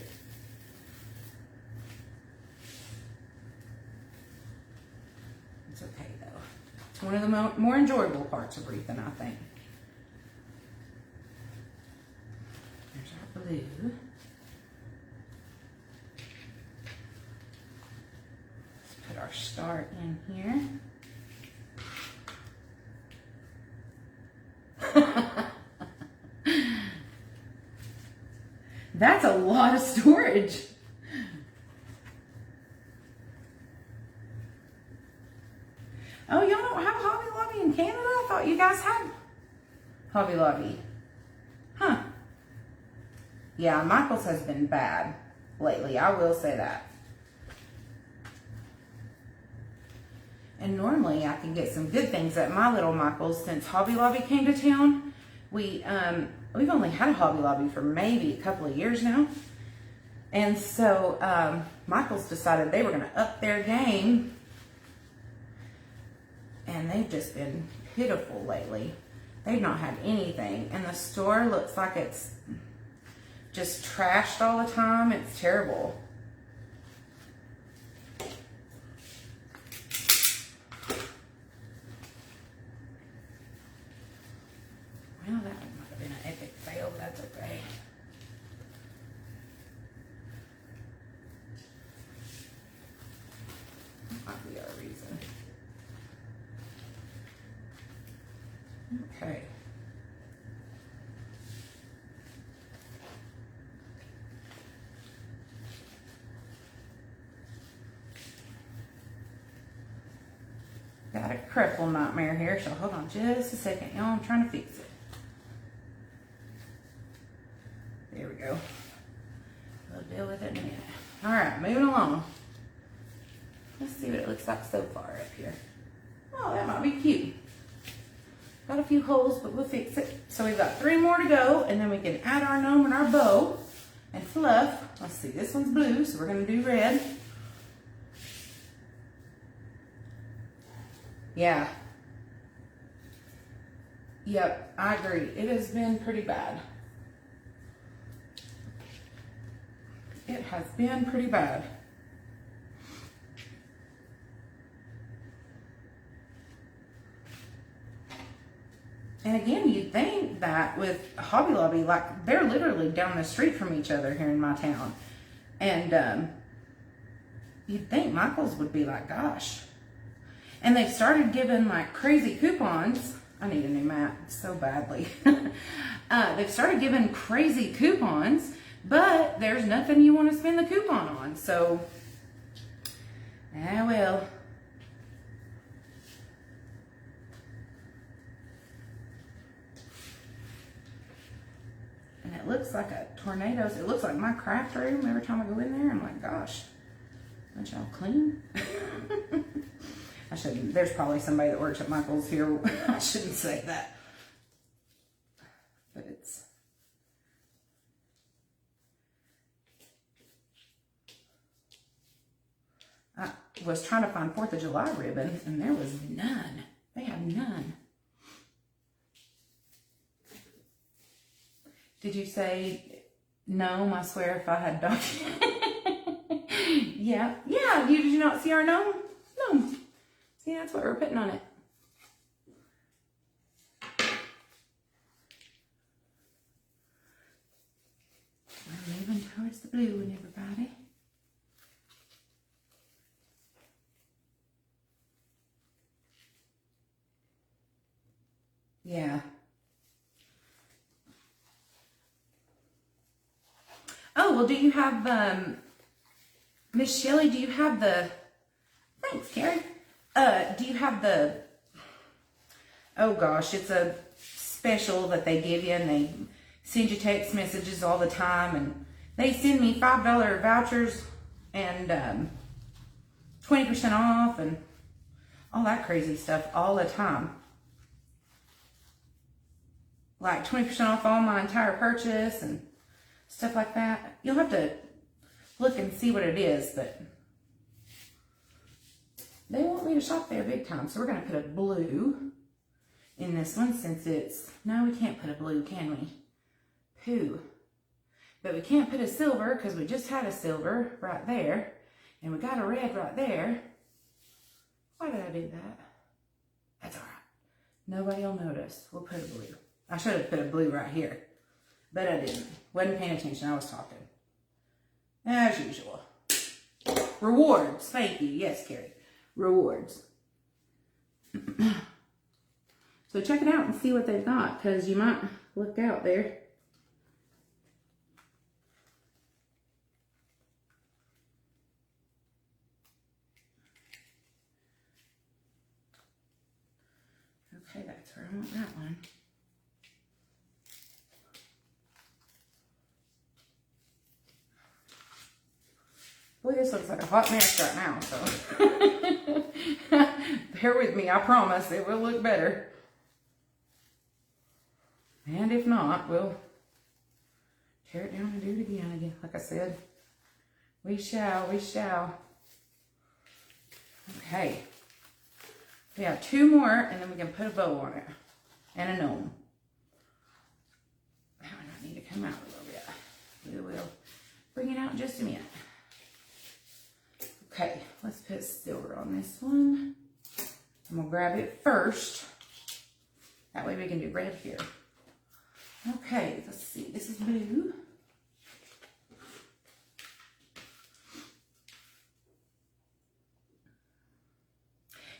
It's okay though. It's one of the more enjoyable parts of wreathing, I think. There's our blue. Let's put our star in here. That's a lot of storage. Oh, y'all don't have Hobby Lobby in Canada? I thought you guys had Hobby Lobby. Huh. Yeah, Michael's has been bad lately. I will say that. And normally I can get some good things at my little Michael's. Since Hobby Lobby came to town, we've only had a Hobby Lobby for maybe a couple of years now. And so Michael's decided they were going to up their game. And they've just been pitiful lately. They've not had anything. And the store looks like it's just trashed all the time. It's terrible. Well, that might have been an epic fail, but that's okay. That might be our reason. Okay. Got a cripple nightmare here, so hold on just a second, y'all. I'm trying to fix it. There we go. We'll deal with it in a minute. All right, moving along. Let's see what it looks like so far up here. Oh, that might be cute. Got a few holes, but we'll fix it. So we've got 3 more to go, and then we can add our gnome and our bow and fluff. Let's see, this one's blue, so we're gonna do red. Yeah. Yep, I agree. It has been pretty bad. It has been pretty bad. And again, you'd think that with Hobby Lobby, like they're literally down the street from each other here in my town. And you'd think Michael's would be like, gosh. And they've started giving like crazy coupons. I need a new mat so badly. They've started giving crazy coupons, but there's nothing you want to spend the coupon on. So, well. And it looks like a tornado. It looks like my craft room. Every time I go in there, I'm like, gosh, aren't y'all clean? I shouldn't. There's probably somebody that works at Michael's here. I shouldn't say that. But it's... I was trying to find 4th of July ribbon, and there was none. They have none. Did you say gnome? I swear if I had dog. Yeah. Did you not see our gnome? Gnome. See, that's what we're putting on it. We're moving towards the blue one, everybody. Yeah. Oh, well, do you have, Miss Shelley, do you have the, thanks, Carrie. Do you have the, oh gosh, it's a special that they give you, and they send you text messages all the time, and they send me $5 vouchers and 20% off and all that crazy stuff all the time. Like 20% off all my entire purchase and stuff like that. You'll have to look and see what it is, but they want me to shop there big time. So we're going to put a blue in this one since it's... No, we can't put a blue, can we? Pooh. But we can't put a silver because we just had a silver right there. And we got a red right there. Why did I do that? That's all right. Nobody will notice. We'll put a blue. I should have put a blue right here. But I didn't. Wasn't paying attention. I was talking. As usual. Rewards. Thank you. Yes, Carrie. Rewards. So check it out and see what they've got, because you might look out there. Okay, that's where I want that one. Boy, this looks like a hot mess right now, so bear with me, I promise it will look better. And if not, we'll tear it down and do it again. Like I said, we shall. Okay. We have 2 more, and then we can put a bow on it. And a gnome. That one might need to come out a little bit. We will bring it out in just a minute. Okay, let's put silver on this one. I'm gonna grab it first. That way we can do red here. Okay, let's see. This is blue.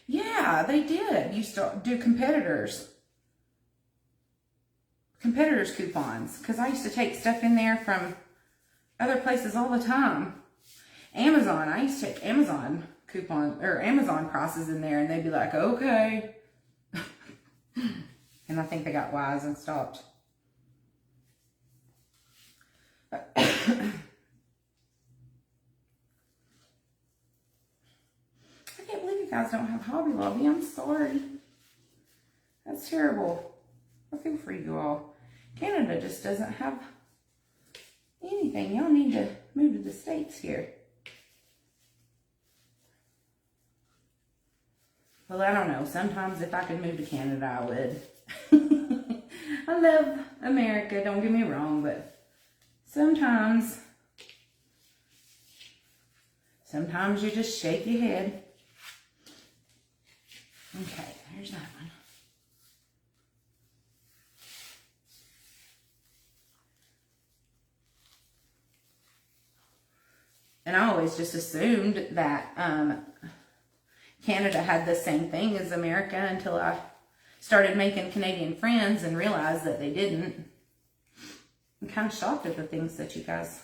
Yeah, they did. Used to do competitors coupons, because I used to take stuff in there from other places all the time. Amazon, I used to take Amazon coupon or Amazon prices in there, and they'd be like, okay. And I think they got wise and stopped. I can't believe you guys don't have Hobby Lobby. I'm sorry. That's terrible. I feel for you all. Canada just doesn't have anything. Y'all need to move to the States here. Well, I don't know. Sometimes if I could move to Canada, I would. I love America, don't get me wrong, but sometimes Sometimes you just shake your head. Okay, there's that one. And I always just assumed that Canada had the same thing as America until I started making Canadian friends and realized that they didn't. I'm kind of shocked at the things that you guys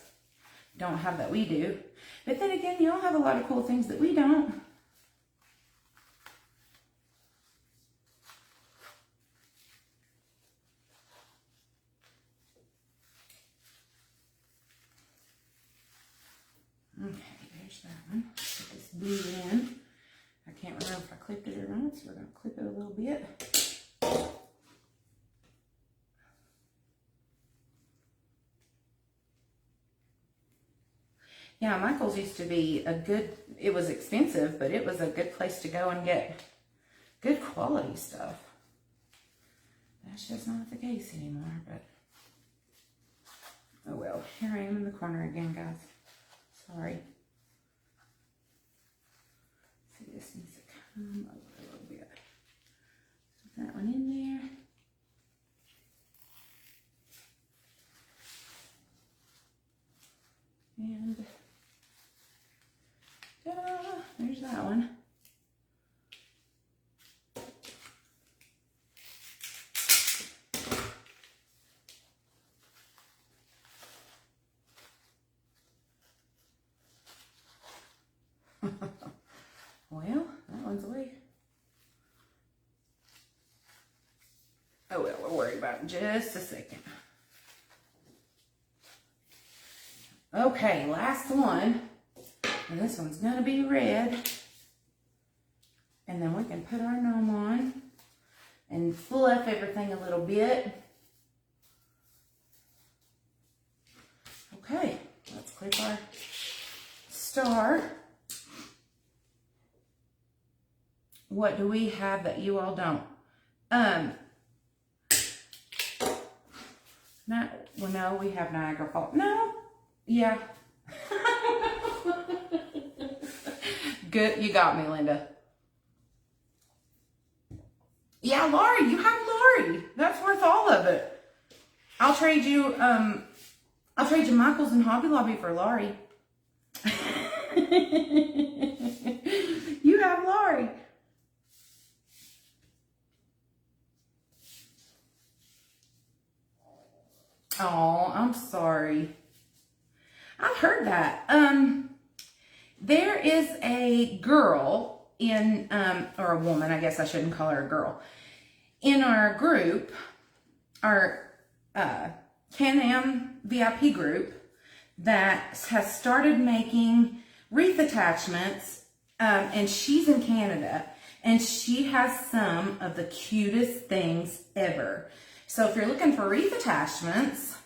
don't have that we do. But then again, y'all have a lot of cool things that we don't. Okay, there's that one. Put this blue in. I can't remember if I clipped it or not, so we're going to clip it a little bit. Yeah, Michael's used to be a good, it was expensive, but it was a good place to go and get good quality stuff. That's just not the case anymore, but oh well. Here I am in the corner again, guys. Sorry. See, this needs to come over a little bit. Put that one in there. And ta-da! There's that one. Well, that one's away. Oh well, we'll worry about it in just a second. Okay, last one. And this one's gonna be red. And then we can put our gnome on and fluff everything a little bit. Okay, let's clip our star. What do we have that you all don't? No, we have Niagara Falls. No, yeah. Good, you got me, Linda. Yeah, Laurie, you have Laurie. That's worth all of it. I'll trade you Michael's and Hobby Lobby for Laurie. You have Laurie. Oh, I'm sorry. I've heard that. There is a girl in, or a woman, I guess I shouldn't call her a girl, in our group, our Can-Am VIP group, that has started making wreath attachments, and she's in Canada, and she has some of the cutest things ever. So if you're looking for wreath attachments,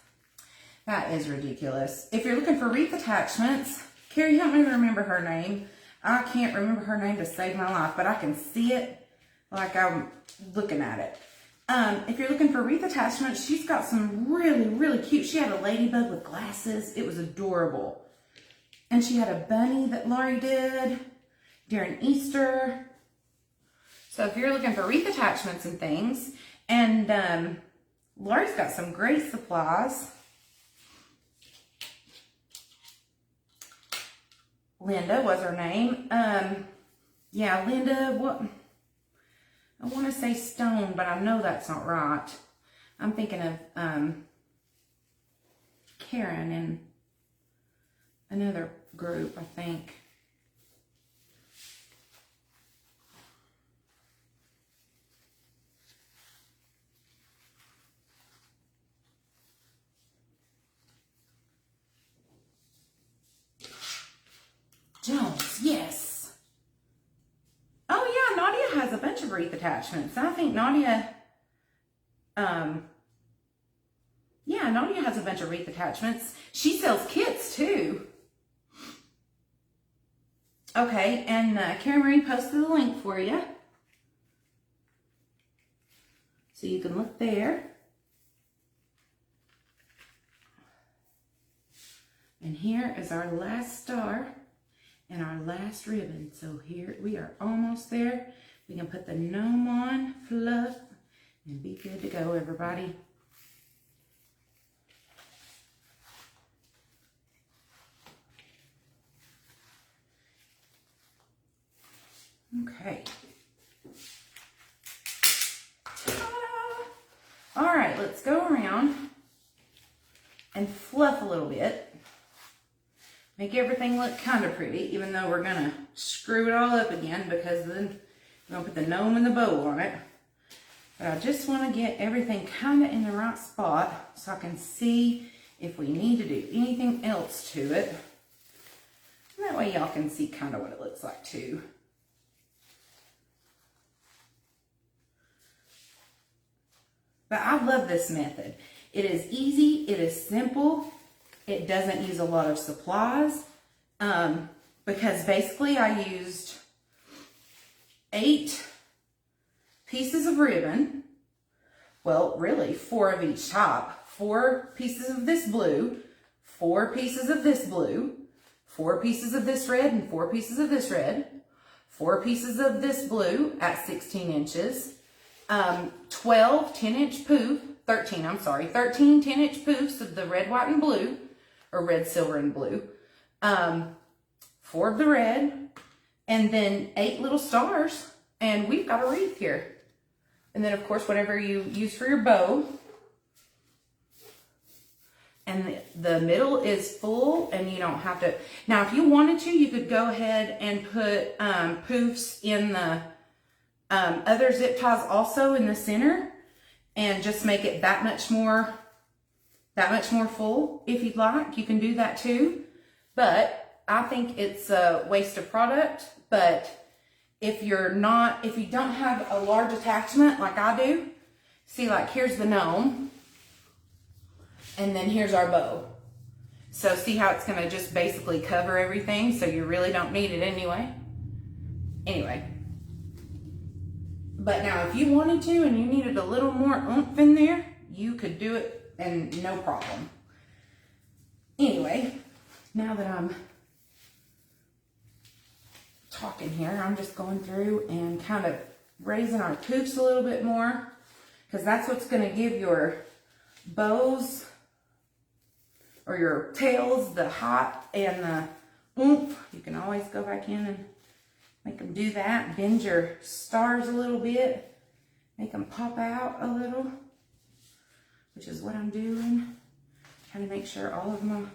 that is ridiculous. If you're looking for wreath attachments, Carrie, help me remember her name. I can't remember her name to save my life, but I can see it like I'm looking at it. If you're looking for wreath attachments, she's got some really, really cute. She had a ladybug with glasses. It was adorable. And she had a bunny that Laurie did during Easter. So if you're looking for wreath attachments and things, and Laurie's got some great supplies. Linda was her name. Yeah, Linda, what? I want to say Stone, but I know that's not right. I'm thinking of Karen and another group, I think. Jones, yes. Oh yeah, Nadia has a bunch of wreath attachments. I think Nadia, yeah, Nadia has a bunch of wreath attachments. She sells kits too. Okay, and Karen Marie posted the link for you. So you can look there. And here is our last star. and our last ribbon. So here we are almost there. We can put the gnome on, fluff, and be good to go, everybody. Okay. Ta-da! All right, let's go around and fluff a little bit. Make everything look kind of pretty, even though we're gonna screw it all up again because then we're gonna put the gnome and the bow on it. But I just want to get everything kind of in the right spot so I can see if we need to do anything else to it. And that way y'all can see kind of what it looks like too. But I love this method. It is easy, it is simple, it doesn't use a lot of supplies, because basically I used 8 pieces of ribbon, well really 4 of each type, 4 pieces of this blue, 4 pieces of this blue, 4 pieces of this red and 4 pieces of this red, 4 pieces of this blue at 16 inches, 12 10-inch poof, 13 10-inch poofs of the red, white, and blue, or red, silver, and blue, 4 of the red, and then 8 little stars, and we've got a wreath here. And then, of course, whatever you use for your bow. And the middle is full, and you don't have to. Now, if you wanted to, you could go ahead and put poofs in the other zip ties also in the center, and just make it that much more full. If you'd like, you can do that too. But I think it's a waste of product. But if you don't have a large attachment like I do, see, like here's the gnome, and then here's our bow. So see how it's gonna just basically cover everything, so you really don't need it anyway. But now if you wanted to and you needed a little more oomph in there, you could do it and no problem. Anyway, now that I'm talking here, I'm just going through and kind of raising our poofs a little bit more, because that's what's going to give your bows or your tails the height and the oomph. You can always go back in and make them do that. Bend your stars a little bit, make them pop out a little, which is what I'm doing. Trying to make sure all of them.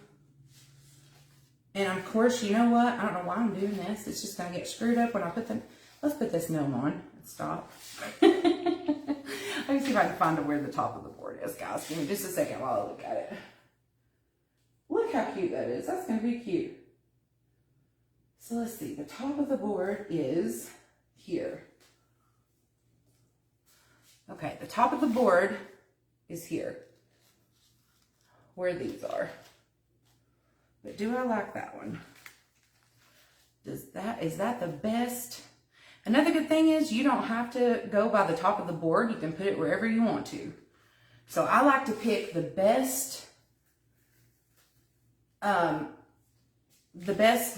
And of course, you know what? I don't know why I'm doing this. It's just gonna get screwed up when I put them. Let's put this gnome on and stop. Let me see if I can find where the top of the board is, guys. Give me just a second while I look at it. Look how cute that is. That's gonna be cute. So let's see, the top of the board is here. Okay, the top of the board is here, where these are. But do I like that one? Is that the best? Another good thing is you don't have to go by the top of the board. You can put it wherever you want to. So I like to pick the best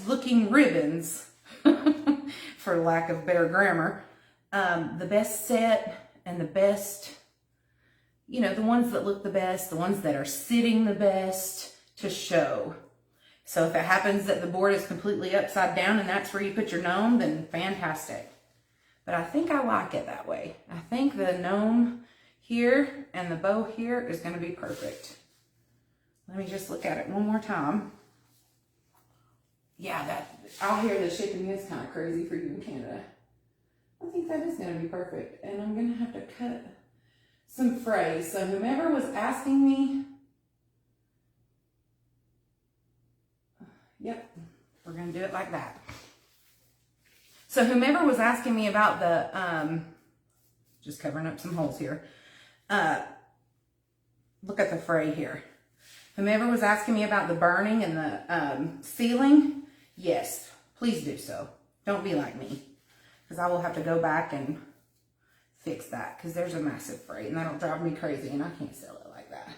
looking ribbons, for lack of better grammar, the best set and the best, you know, the ones that look the best, the ones that are sitting the best to show. So if it happens that the board is completely upside down and that's where you put your gnome, then fantastic. But I think I like it that way. I think the gnome here and the bow here is going to be perfect. Let me just look at it one more time. Yeah, I'll hear the shipping is kind of crazy for you in Canada. I think that is going to be perfect. And I'm going to have to cut some fray. So whomever was asking me, yep, we're going to do it like that. So whomever was asking me about the, just covering up some holes here. Look at the fray here. Whomever was asking me about the burning and the sealing, yes, please do so. Don't be like me, because I will have to go back and fix that, because there's a massive fray and that'll drive me crazy and I can't sell it like that.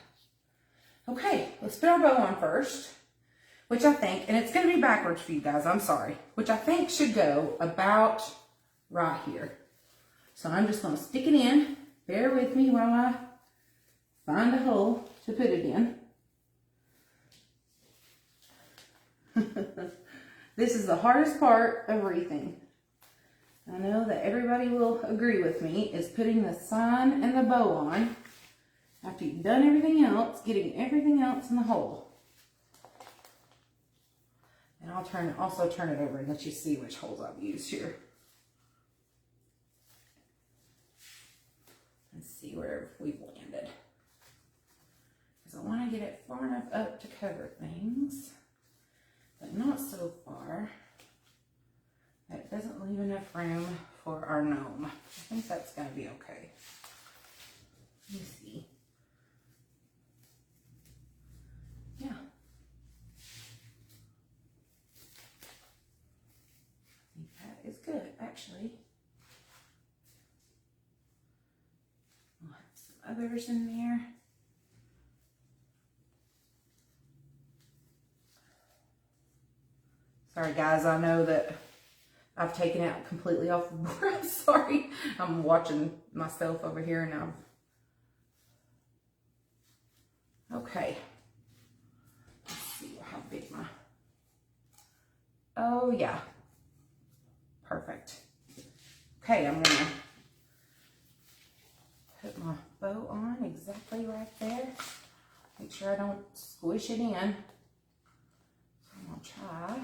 Okay, let's put our bow on first. which I think, and it's going to be backwards for you guys, I'm sorry, which I think should go about right here. So I'm just going to stick it in. Bear with me while I find a hole to put it in. This is the hardest part of wreathing. I know that everybody will agree with me, is putting the sign and the bow on after you've done everything else, getting everything else in the hole. And I'll also turn it over and let you see which holes I've used here. Let's see where we've landed. Because I want to get it far enough up to cover things, but not so far that it doesn't leave enough room for our gnome. I think that's going to be okay. Let me see. Yeah. I think that is good, actually. We'll have some others in there. Sorry guys, I know that I've taken it completely off the board. I'm sorry. I'm watching myself over here and okay. Let's see how big my, oh yeah. Perfect. Okay, I'm gonna put my bow on exactly right there. Make sure I don't squish it in. So I'm gonna try.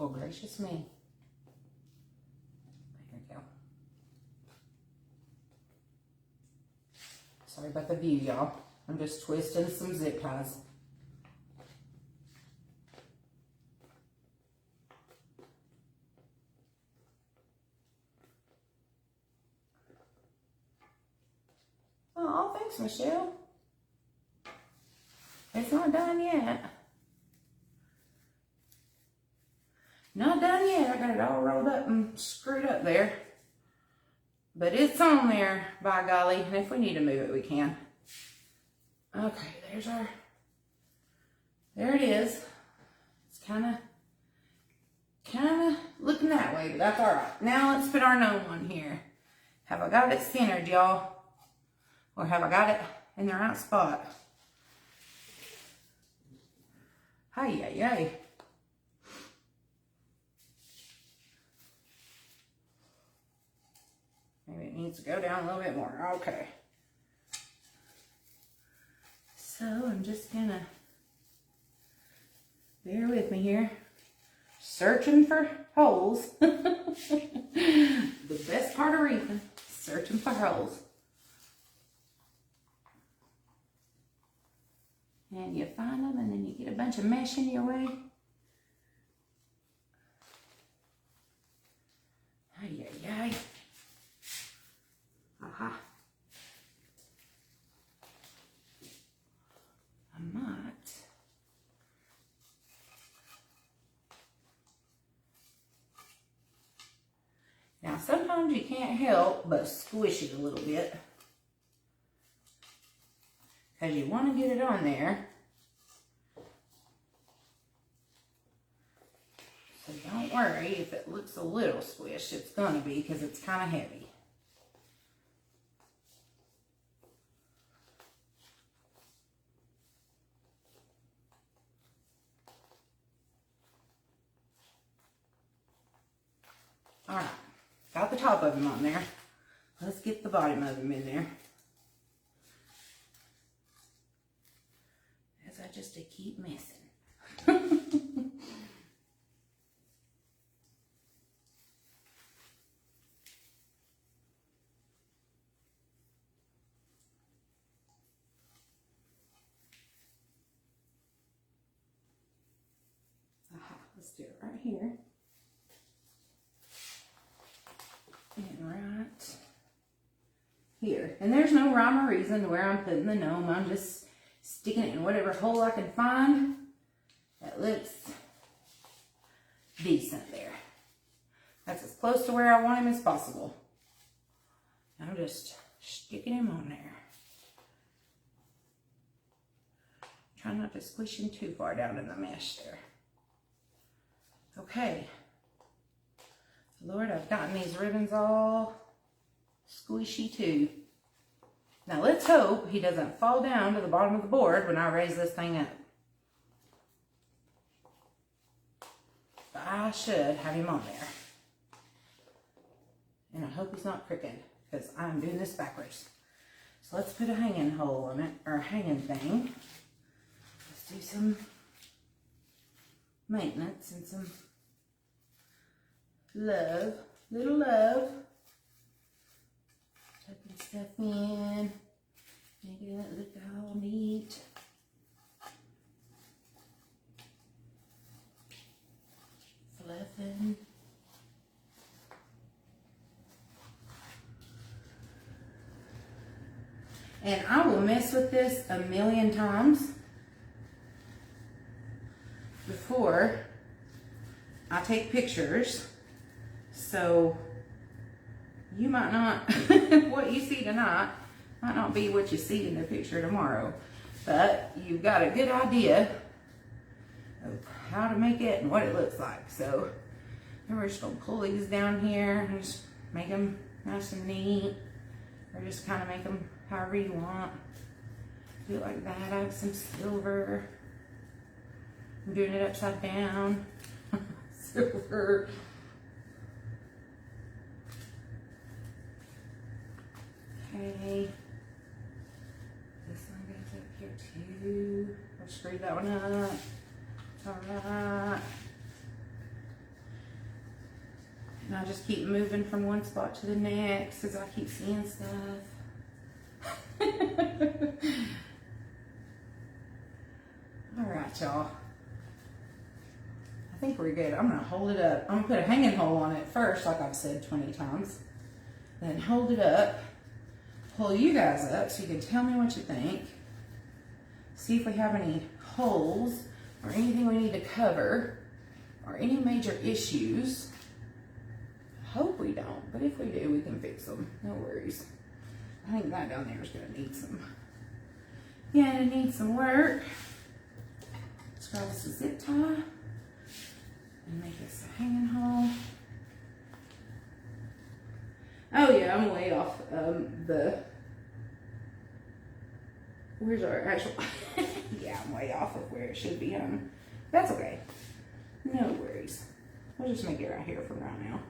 Oh, gracious me. There we go. Sorry about the view, y'all. I'm just twisting some zip ties. Oh, thanks, Michelle. It's not done yet. Not done yet. I got it all rolled up and screwed up there. But it's on there, by golly. And if we need to move it, we can. Okay, there's our, there it is. It's kind of looking that way, but that's all right. Now let's put our gnome on here. Have I got it centered, y'all? Or have I got it in the right spot? Hey. Maybe it needs to go down a little bit more. Okay. So I'm just gonna, bear with me here. Searching for holes. The best part of wreathing, searching for holes. And you find them and then you get a bunch of mesh in your way. Ay. Aha. I might. Now sometimes you can't help but squish it a little bit. Because you want to get it on there. So don't worry if it looks a little squished. It's going to be because it's kind of heavy. Alright, got the top of them on there. Let's get the bottom of them in there. As I just keep messing. Aha, let's do it right here. And right here. And there's no rhyme or reason to where I'm putting the gnome. I'm just sticking it in whatever hole I can find that looks decent there. That's as close to where I want him as possible. I'm just sticking him on there. Try not to squish him too far down in the mesh there. Okay. Lord, I've gotten these ribbons all squishy too. Now let's hope he doesn't fall down to the bottom of the board when I raise this thing up. But I should have him on there. And I hope he's not crooked, because I'm doing this backwards. So let's put a hanging hole on it, or a hanging thing. Let's do some maintenance and some love, little love. Tucking stuff in, making it look all neat. Fluffing. And I will mess with this a million times before I take pictures. So you might not, what you see tonight might not be what you see in the picture tomorrow. But you've got a good idea of how to make it and what it looks like. So we're just going to pull these down here and just make them nice and neat. Or just kind of make them however you want. Do it like that. I have some silver. I'm doing it upside down. Silver. Okay. This one goes up here too. I'll screw that one up. Alright. And I just keep moving from one spot to the next as I keep seeing stuff. Alright, y'all. I think we're good. I'm going to hold it up. I'm going to put a hanging hole on it first, like I've said 20 times. Then hold it up. Pull you guys up so you can tell me what you think. See if we have any holes or anything we need to cover or any major issues. I hope we don't, but if we do, we can fix them. No worries. I think that down there is going to need some, yeah, it needs some work. Let's grab us a zip tie and make this a hanging hole. Oh yeah, I'm way off where's our actual, yeah, I'm way off of where it should be hung. That's okay. No worries. We'll just make it right here for right now.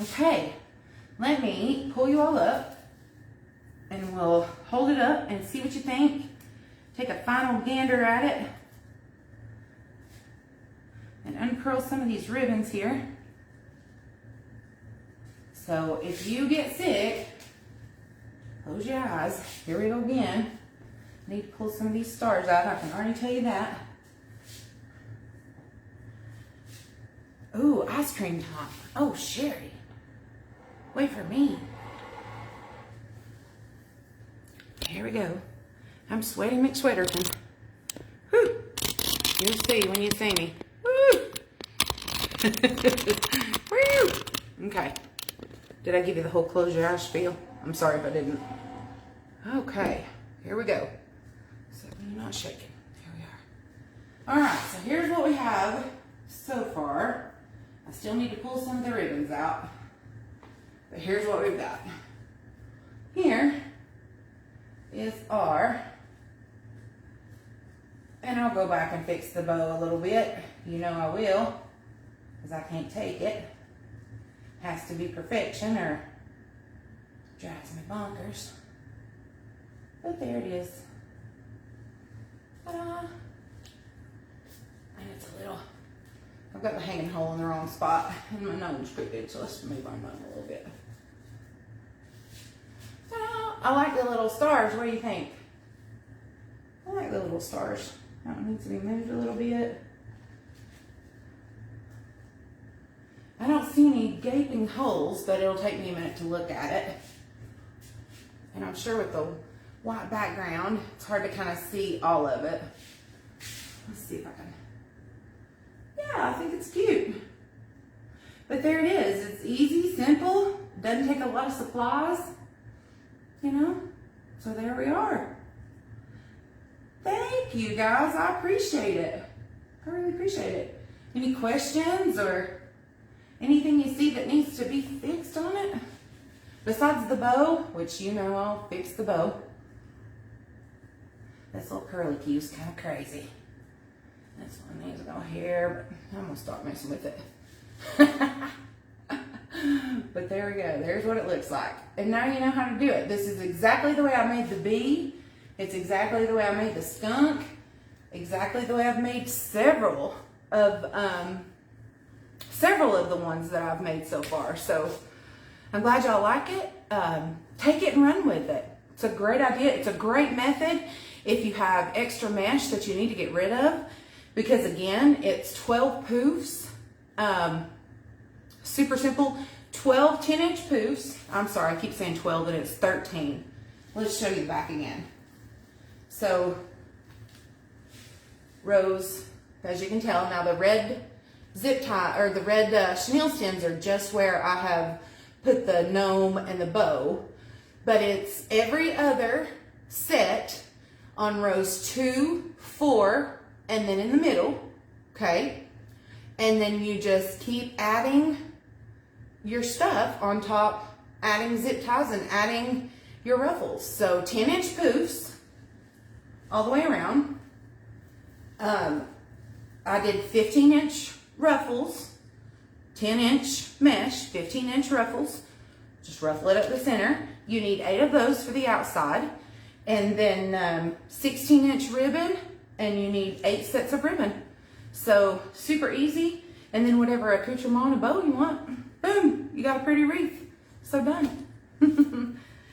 Okay, let me pull you all up and we'll hold it up and see what you think. Take a final gander at it and uncurl some of these ribbons here. So if you get sick, close your eyes. Here we go again. Need to pull some of these stars out. I can already tell you that. Ooh, ice cream time. Oh, Sherry. Wait for me. Here we go. I'm Sweaty McSweaterton. Whew. You'll see when you see me. Woo. Woo. Okay. Did I give you the whole close your eyes spiel? I'm sorry if I didn't. Okay. Here we go. So you're not shaking. Here we are. All right. So here's what we have so far. I still need to pull some of the ribbons out. But here's what we've got. Here is our, and I'll go back and fix the bow a little bit. You know I will, because I can't take it. Has to be perfection or drives me bonkers. But there it is. Ta-da! And it's a little, I've got the hanging hole in the wrong spot and my nose crooked, so let's move my nose a little bit. Ta-da! I like the little stars. What do you think? I like the little stars. That one needs to be moved a little bit. I don't see any gaping holes, but it'll take me a minute to look at it. And I'm sure with the white background, it's hard to kind of see all of it. Let's see if I can. Yeah, Yeah, I think it's cute. But there it is. It's easy, simple, doesn't take a lot of supplies, you know? So there we are. Thank you guys, I appreciate it. I really appreciate it. Any questions or anything you see that needs to be fixed on it? Besides the bow, which you know I'll fix the bow. This little curly cue's kind of crazy. This one needs to go here, but I'm gonna start messing with it. But there we go, there's what it looks like. And now you know how to do it. This is exactly the way I made the bee. It's exactly the way I made the skunk. Exactly the way I've made several of the ones that I've made so far. So I'm glad y'all like it. Take it and run with it. It's a great idea. It's a great method if you have extra mesh that you need to get rid of, because again, it's 12 poofs. Super simple. 12 10-inch poofs. I'm sorry, I keep saying 12, and it's 13. Let's show you the back again. So rows, as you can tell, now the red zip tie, or the red chenille stems are just where I have put the gnome and the bow, but it's every other set on rows 2, 4, and then in the middle, okay? And then you just keep adding your stuff on top, adding zip ties and adding your ruffles. So 10-inch poofs all the way around. I did 15-inch ruffles, 10-inch mesh, 15-inch ruffles. Just ruffle it up the center. You need 8 of those for the outside. And then 16-inch ribbon, and you need 8 sets of ribbon. So super easy. And then whatever accoutrement and bow you want, boom, you got a pretty wreath. So done.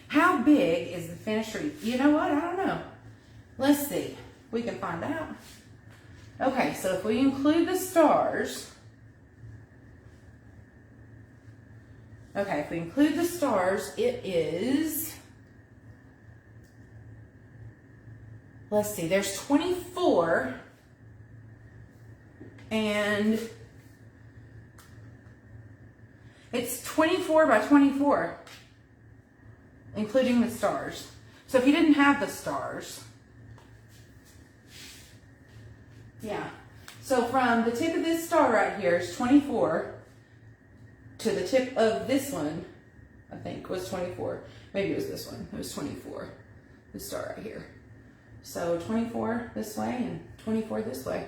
How big is the finished wreath? You know what? I don't know. Let's see. We can find out. Okay, so if we include the stars, it is, let's see, there's 24, and it's 24 by 24, including the stars. So if you didn't have the stars, yeah. So from the tip of this star right here is 24 to the tip of this one, I think was 24. Maybe it was this one. It was 24. This star right here. So 24 this way and 24 this way.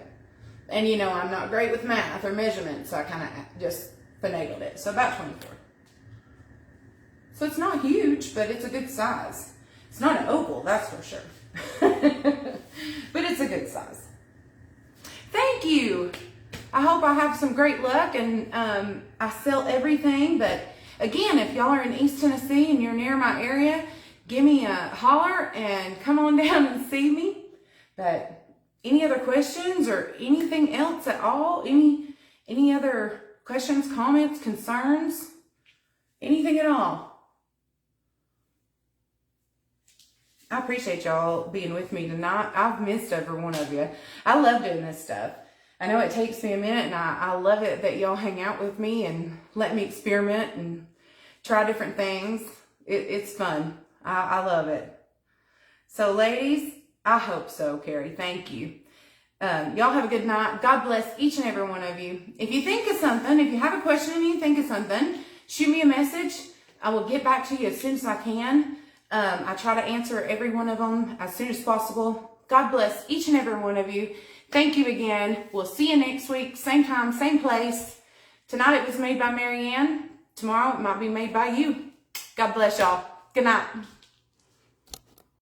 And you know, I'm not great with math or measurements, so I kind of just finagled it. So about 24. So it's not huge, but it's a good size. It's not an oval, that's for sure. But it's a good size. Thank you. I hope I have some great luck and I sell everything. But again, if y'all are in East Tennessee and you're near my area, give me a holler and come on down and see me. But any other questions or anything else at all? Any other questions, comments, concerns? Anything at all? I appreciate y'all being with me tonight. I've missed every one of you. I love doing this stuff. I know it takes me a minute, and I love it that y'all hang out with me and let me experiment and try different things. It's fun. I love it. So ladies, I hope so, Carrie. Thank you. Y'all have a good night. God bless each and every one of you. If you think of something, if you have a question and you think of something, shoot me a message. I will get back to you as soon as I can. I try to answer every one of them as soon as possible. God bless each and every one of you. Thank you again. We'll see you next week. Same time, same place. Tonight it was made by Marianne. Tomorrow it might be made by you. God bless y'all. Good night.